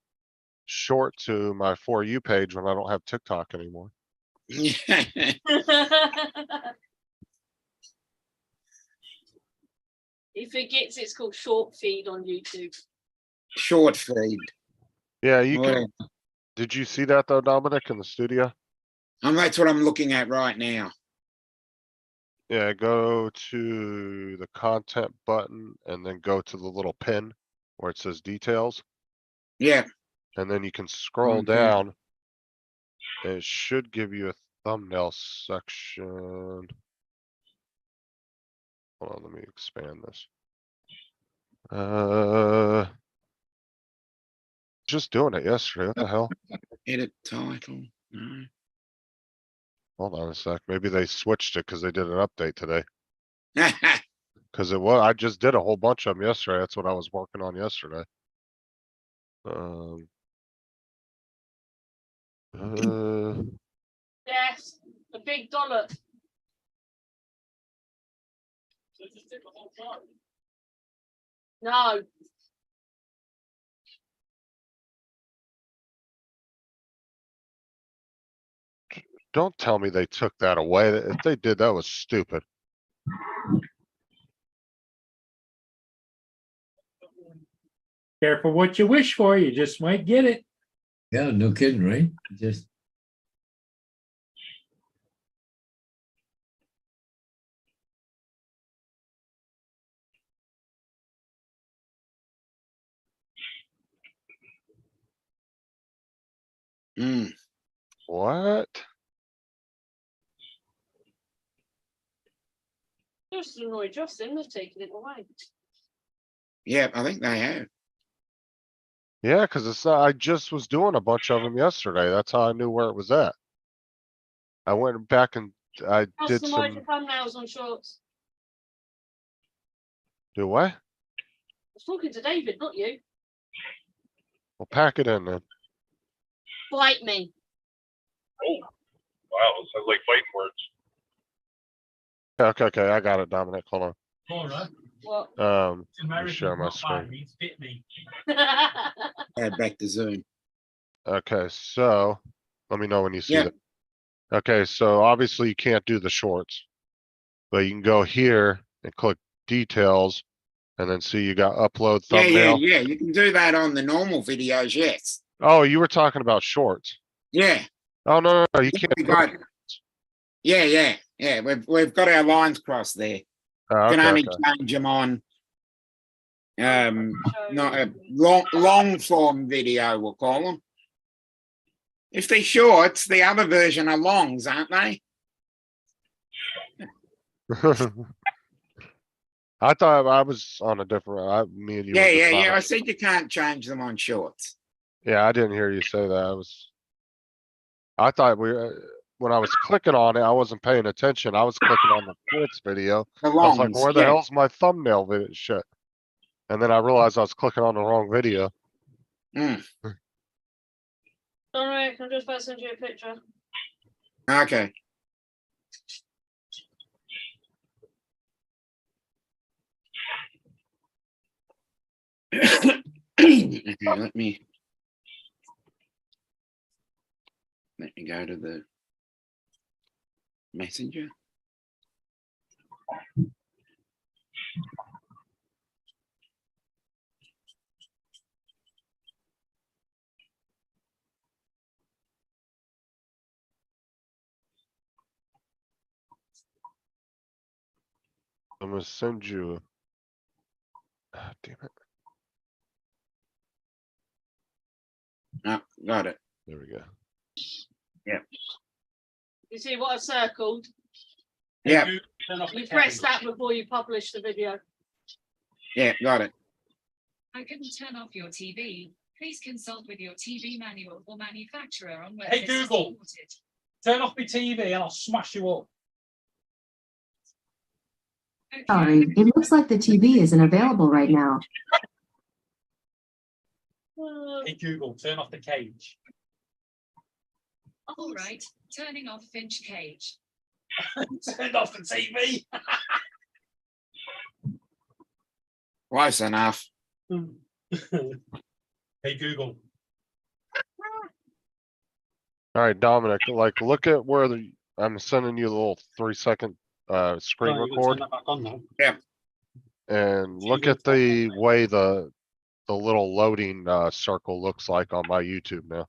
short to my For You page when I don't have TikTok anymore. He forgets it's called short feed on YouTube. Short feed. Yeah, you Oh, can. Did you see that though, Dominic, in the studio? And that's what I'm looking at right now. Yeah, go to the content button and then go to the little pin where it says details, Yeah. and then you can scroll Okay. down. It should give you a thumbnail section. Hold on, let me expand this. Just doing it yesterday. What the hell? Edit title. No. Hold on a sec. Maybe they switched it because they did an update today. Cause it was, I just did a whole bunch of them yesterday. That's what I was working on yesterday. Uh, Yes, a big dollar. No. don't tell me they took that away. If they did, that was stupid. Careful what you wish for, you just might get it. Yeah, no kidding, right? Just Mm. What? Just annoyed Justin, they've taken it away. Yeah, I think they have. Yeah, cause it's not, I just was doing a bunch of them yesterday. That's how I knew where it was at. I went back and I did Customize some, your thumbnails on shorts. do what? I was talking to David, not you. Well, pack it in then. Bite me. Wow, it sounds like fighting words. Okay, I got it, Dominic. Hold Laura, What? on. Let me Americans share my not bite screen. me, bit me. Add back to Zoom. Okay, so let me know when you see Yeah. that. Okay, so obviously you can't do the shorts. But you can go here and click details and then see you got upload thumbnail. Yeah. You can do that on the normal videos. Yes. Oh, you were talking about shorts. Yeah. Oh, no, you can't. We got. Yeah. We've got our lines crossed there. Oh, Can okay, only okay. change them on. Not a long form video. We'll call them. If they're shorts, the other version are longs, aren't they? I thought I was on a different, me and you. were just Yeah. on I a- said you can't change them on shorts. Yeah, I didn't hear you say that. I thought when I was clicking on it, I wasn't paying attention. I was clicking on the shorts video. The I was like, longs. where the Yeah. hell's my thumbnail video shit? And then I realized I was clicking on the wrong video. Mm. Alright, I'm just about to send you a picture. Okay. Okay, let me go to the messenger. I'm gonna send you. Ah, damn it. Oh, got it. There we go. You see what I circled? Yeah. Turn off the You press cage. that before you publish the video. Yeah, got it. I couldn't turn off your TV. Please consult with your TV manual or manufacturer on whether Hey, this is Google. supported. Turn off my TV and I'll smash you up. Okay. Sorry, it looks like the TV isn't available right now. Hey, Google, turn off the cage. All right, turning off Finch Cage. Turn off the TV. Close enough. Hey, Google. All right, Dominic, like, look at where I'm sending you the little 3-second screen Oh, you can record, turn that back on now. and look TV at the way the little loading circle looks like on my YouTube now.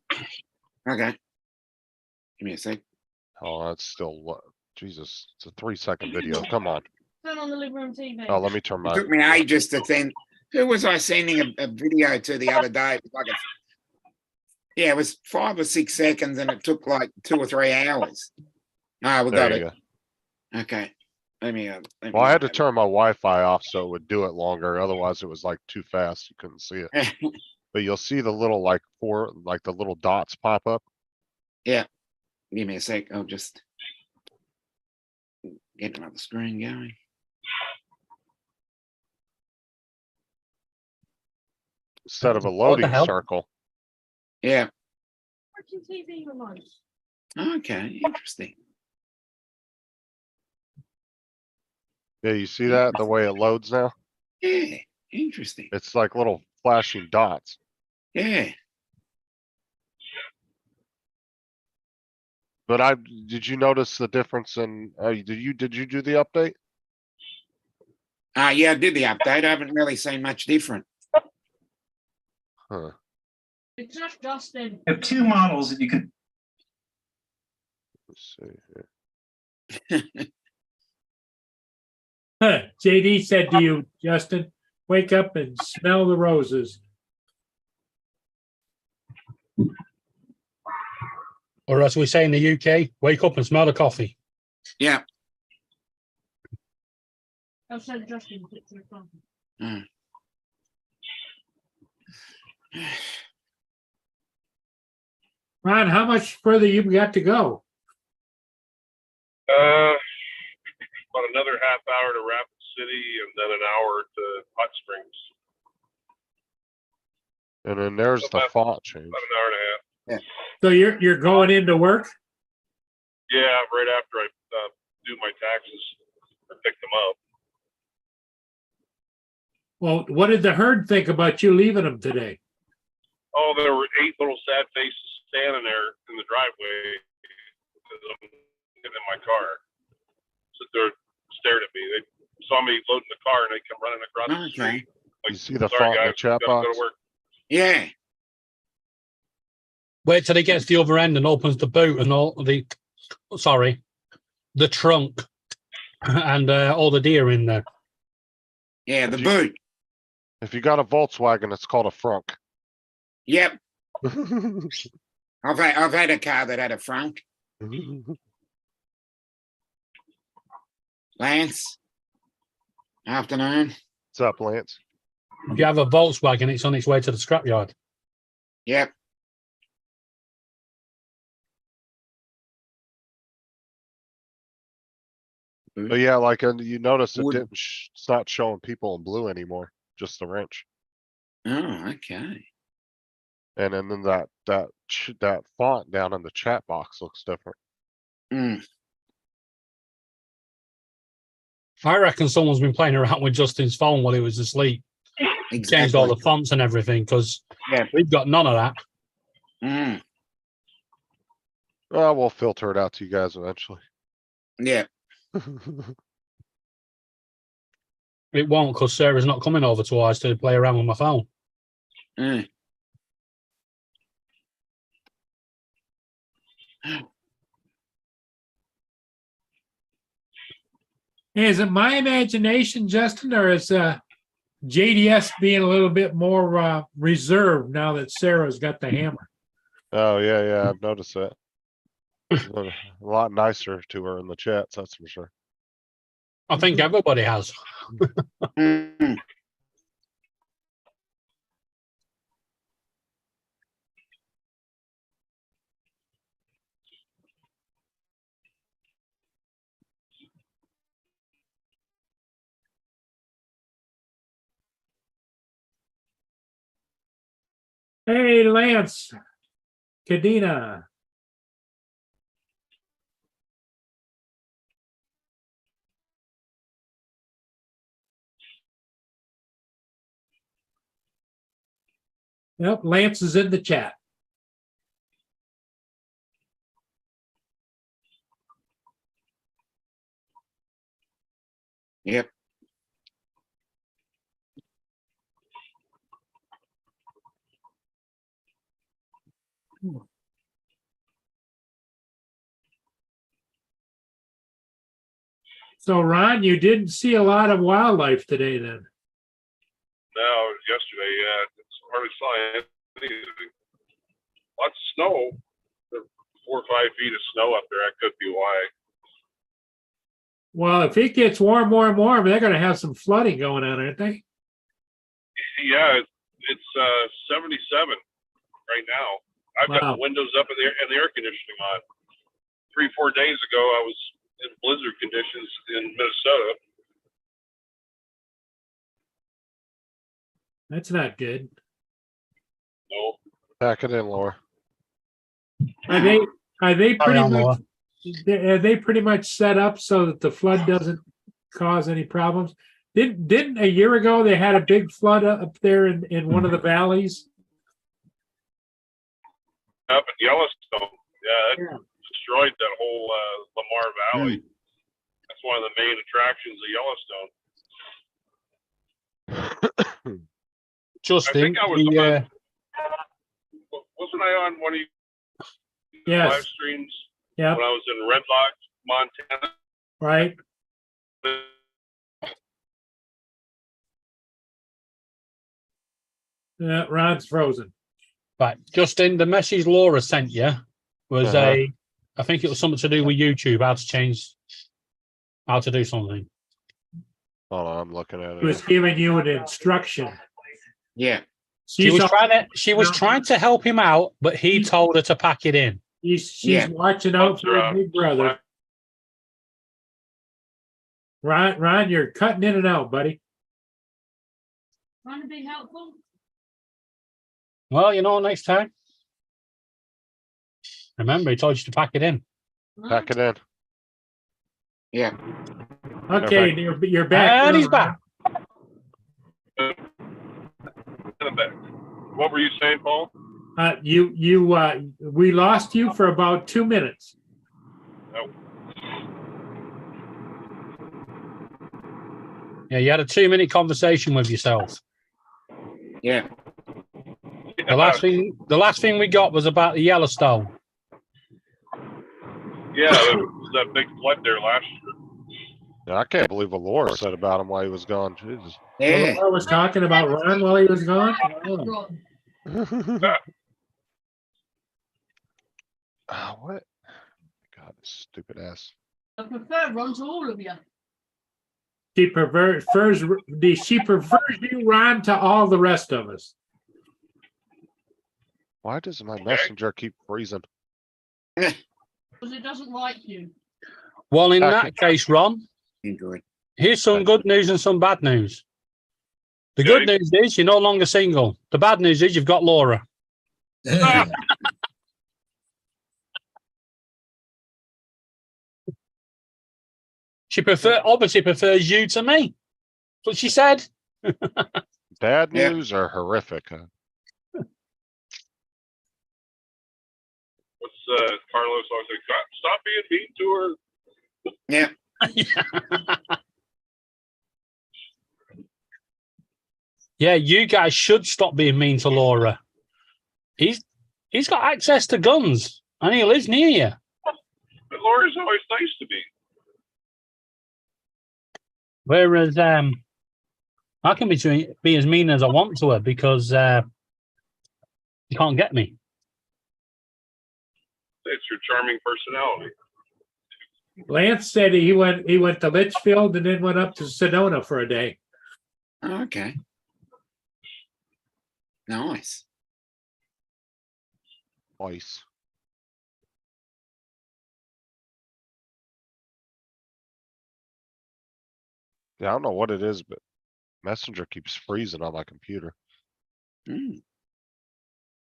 Okay. Give me a sec. Oh, that's still Jesus. It's a 3-second video. Come on. Turn on the living room TV. Oh, let me turn It my. took me ages to think. Who was I sending a video to the other day? It was like yeah, it was 5 or 6 seconds, and it took like 2 or 3 hours. Ah, we got There you it. go. Okay. Let me. Well, I had to turn my Wi-Fi off so it would do it longer. Otherwise, it was like too fast. You couldn't see it. But you'll see the little the little dots pop up. Give me a sec. I'll just get another screen going. Instead of a What the loading hell? circle. Yeah. Watching TV remote. Okay. Interesting. Yeah, you see that the way it loads now? Yeah. Interesting. It's like little flashing dots. Yeah. But did you notice the difference in? Did you do the update? Yeah, I did the update. I haven't really seen much different. Huh. It's just Justin. You have 2 models that you can. Let's see here. Huh, JD said to you, Justin, wake up and smell the roses. Or as we say in the UK, wake up and smell the coffee. Yeah. I'll send Justin a picture of something. Mm. Ron, how much further you got to go? About another half hour to Rapid City and then an hour to Hot Springs. And then there's the About- font change. About an hour and a half. So you're going into work? Yeah, right after I do my taxes or pick them up. Well, what did the herd think about you leaving them today? Oh, there were 8 little sad faces standing there in the driveway because I'm getting in my car. So they're staring at me. They saw me loading the car and they come running across the Okay. street. Like, You see the sorry, font in the guys, chat gotta go box? to work. Yeah. Wait till he gets to the other end and opens the boot and all the trunk and all the deer in there. Yeah. The If you- boot. If you got a Volkswagen, it's called a frunk. Yep. I've had a car that had a front. Lance. Afternoon. What's up, Lance? If you have a Volkswagen, it's on its way to the scrapyard. Yep. But yeah, like you notice it Would- didn't. It's not showing people in blue anymore. Just the wrench. Oh, okay. And then that font down in the chat box looks different. Mm. I reckon someone's been playing around with Justin's phone while he was asleep. Changed all the Exactly. fonts and everything because Yeah. we've got none of that. Mm. Well, we'll filter it out to you guys eventually. Yeah. It won't because Sarah's not coming over to ours to play around with my phone. Mm. Is it my imagination, Justin, or is JDS being a little bit more reserved now that Sarah's got the hammer? Oh yeah, I've noticed that. A lot nicer to her in the chats, that's for sure. I think everybody has. Hmm. Hey, Lance. Kadena. Yep, Lance is in the chat. Yep. So, Ron, you didn't see a lot of wildlife today then? No, yesterday, yeah, it's hardly saw anything. Lots of snow. There are 4 or 5 feet of snow up there. That could be why. Well, if it gets warm, they're going to have some flooding going on, aren't they? Yeah, it's 77 right now. I've got Wow. the windows up and the air conditioning on. 3-4 days ago, I was in blizzard conditions in Minnesota. That's not good. No, Pack it in, Laura. Are they Carry pretty on, Laura. much are they pretty much set up so that the flood doesn't cause any problems? Didn't a year ago they had a big flood up there in one of the valleys? up in Yellowstone, yeah, it destroyed that whole Lamar Valley. That's one of the main attractions of Yellowstone. Justin, I think I was wasn't I on one of your live Yes. streams Yeah. when I was in Red Lodge, Montana? Right. Ron's frozen. right, Justin, the message Laura sent you was I think it was something to do with YouTube, how to do something. Hold on, I'm looking at He was it. giving you an instruction. Yeah. She was trying to help him out, but he told her to pack it in. She's Yeah. watching out for her big brother. Ron, you're cutting in and out, buddy. Trying to be helpful. Well, next time. Remember, he told you to pack it in. Pack it in. Yeah. Okay, you're back. And he's back. What were you saying, Paul? We lost you for about 2 minutes. Oh. Yeah, you had a 2-minute conversation with yourself. Yeah. The last thing we got was about the Yellowstone. Yeah, there was that big flood there last year. Yeah, I can't believe what Laura said about him while he was gone. Jesus. Yeah. Laura was talking about Ron while he was gone. Oh. Ron. What? God, this stupid ass. I prefer Ron to all of you. She prefers you, Ron, to all the rest of us. Why does my messenger keep freezing? Because it doesn't like you. Well, in that case, Ron, Enjoy. here's some good news and some bad news. The good news is you're no longer single. The bad news is you've got Laura. She obviously prefers you to me. That's what she said. Bad Yeah. news or horrific? Huh? What's Carlos always say? Stop being mean to her. Yeah. Yeah, you guys should stop being mean to Laura. He's got access to guns and he lives near you. But Laura's always nice to me. Whereas I can be as mean as I want to her because you can't get me. It's your charming personality. Lance said he went to Litchfield and then went up to Sedona for a day. Okay. Nice. Twice. Yeah, I don't know what it is, but Messenger keeps freezing on my computer. Mm.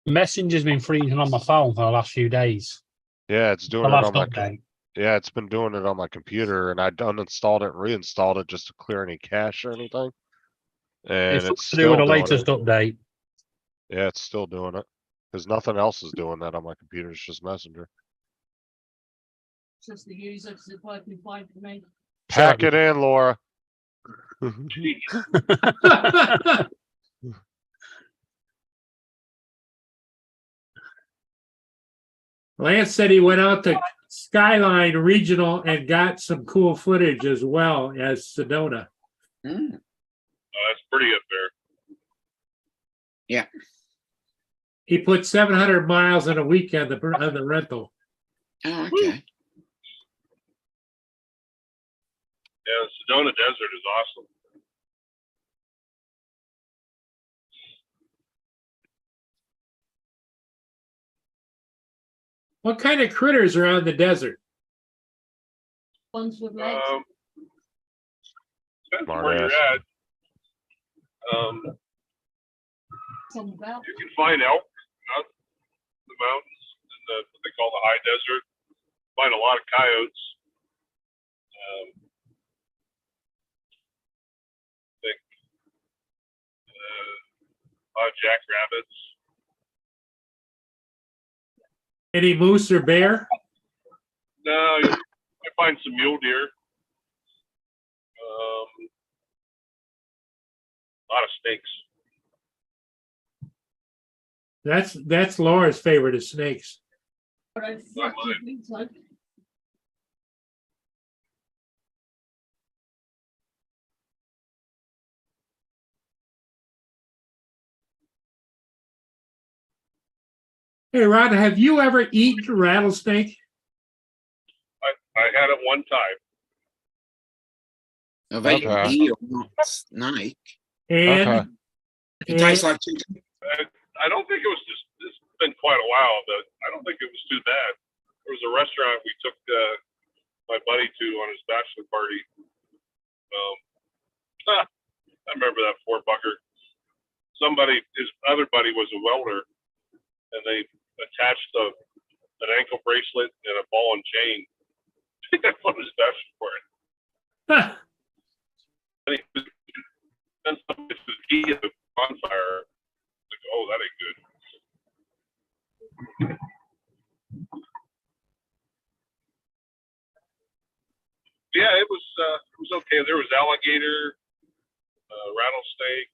Messenger's been freezing on my phone for the last few days. Yeah, it's doing The it last on my update. yeah, it's been doing it on my computer, and I uninstalled it and reinstalled it just to clear any cache or anything. And It's it's to do with still the doing latest it. update. Yeah, it's still doing it. Because nothing else is doing that on my computer. It's just Messenger. It's just the user, because it's working fine for me. Pack it in, Laura. Lance said he went out to Skyline Regional and got some cool footage as well as Sedona. Mm. That's pretty up there. He put 700 miles in a week on the rental. Oh, okay. Yeah, the Sedona Desert is awesome. What kind of critters are on the desert? Ones with legs. Depends Smart where you're ass. at. Some about. You can find elk out in the mountains in the what they call the high desert. Find a lot of coyotes. Think a lot of jackrabbits. Any moose or bear? No, I find some mule deer. A lot of snakes. That's Laura's favorite is snakes. But I fucking think so. Hey, Ron, have you ever eaten rattlesnake? I had it one time. Have I Okay. eaten a snake? And, Okay. It tastes like chicken. I don't think it was just. It's been quite a while, but I don't think it was too bad. There was a restaurant we took my buddy to on his bachelor party. I remember that $4. His other buddy was a welder, and they attached an ankle bracelet and a ball and chain on his bachelor party. huh, And he was, then somebody said he at the bonfire. Like, oh, that ain't good. Yeah, it was okay. There was alligator, rattlesnake,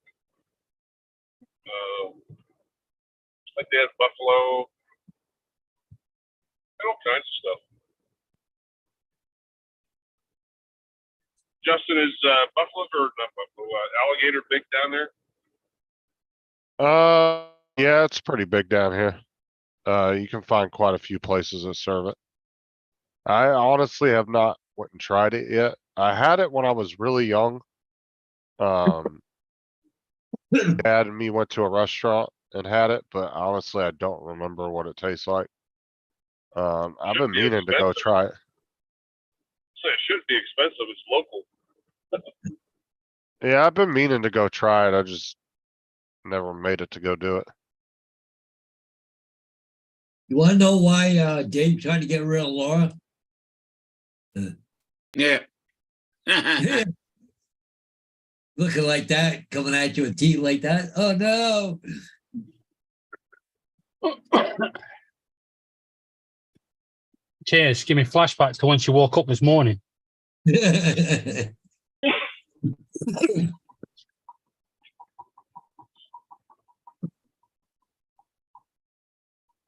a dead buffalo, and all kinds of stuff. Justin, is buffalo or not buffalo? Alligator big down there? Yeah, it's pretty big down here. You can find quite a few places that serve it. I honestly have not went and tried it yet. I had it when I was really young. Dad and me went to a restaurant and had it, but honestly, I don't remember what it tastes like. I've been Should be meaning to go expensive. try it. So it shouldn't be expensive. It's local. Yeah, I've been meaning to go try it. I just never made it to go do it. You want to know why Dave tried to get rid of Laura? Yeah. Looking like that, coming at you with teeth like that. Oh no. Cheers. Give me flashbacks to when she woke up this morning.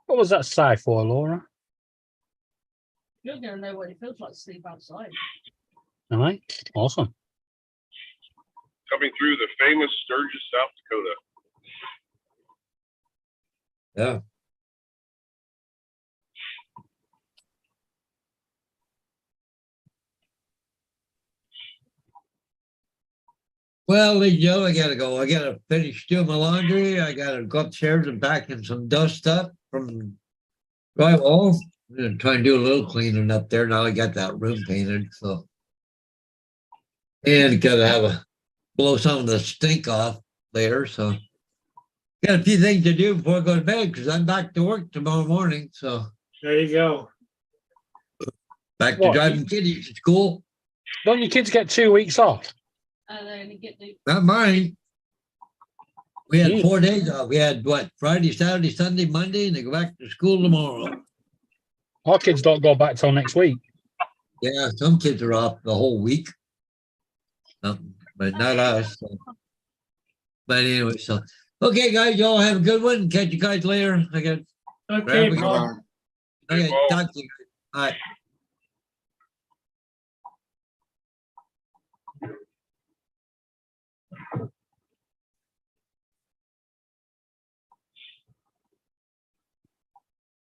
What was that sigh for, Laura? You're going to know what it feels like to sleep outside. All right. Awesome. Coming through the famous Sturgis, South Dakota. Yeah. Well, Lee Joe, I gotta go. I gotta finish doing my laundry. I gotta go upstairs and pack in some dust up from drywall. I'm gonna try and do a little cleaning up there. Now I got that room painted, so. And gotta have a blow some of the stink off later, so. Got a few things to do before I go to bed because I'm back to work tomorrow morning, so There you go. back to What? driving kiddies to school. Don't your kids get 2 weeks off? And then you get the Not mine. We had Hmm. 4 days off. We had what, Friday, Saturday, Sunday, Monday, and they go back to school tomorrow. Our kids don't go back till next week. Yeah, some kids are off the whole week. But not us. So. But anyway, so okay, guys, y'all have a good one. Catch you guys later. I got Okay, Grab Paul. okay, Well- talk to you guys. All right.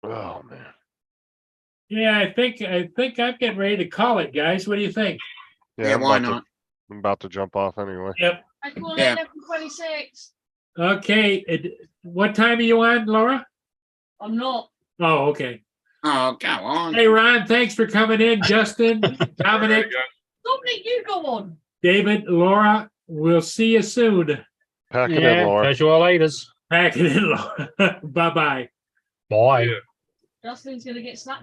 Oh, man. Yeah, I think I'm getting ready to call it, guys. What do you think? Yeah, I'm why about to- not? I'm about to jump off anyway. Yep. I call Yeah. it 11:26. Okay. What time are you on, Laura? I'm not. Oh, okay. Oh, come on. Hey, Ron, thanks for coming in. Justin, Dominic, Dominic, you go on. David, Laura, we'll see you soon. Pack it in, Yeah, Laura. catch you all later. Pack it in, Laura. Bye-bye. Bye. Yeah. Justin's gonna get snapped.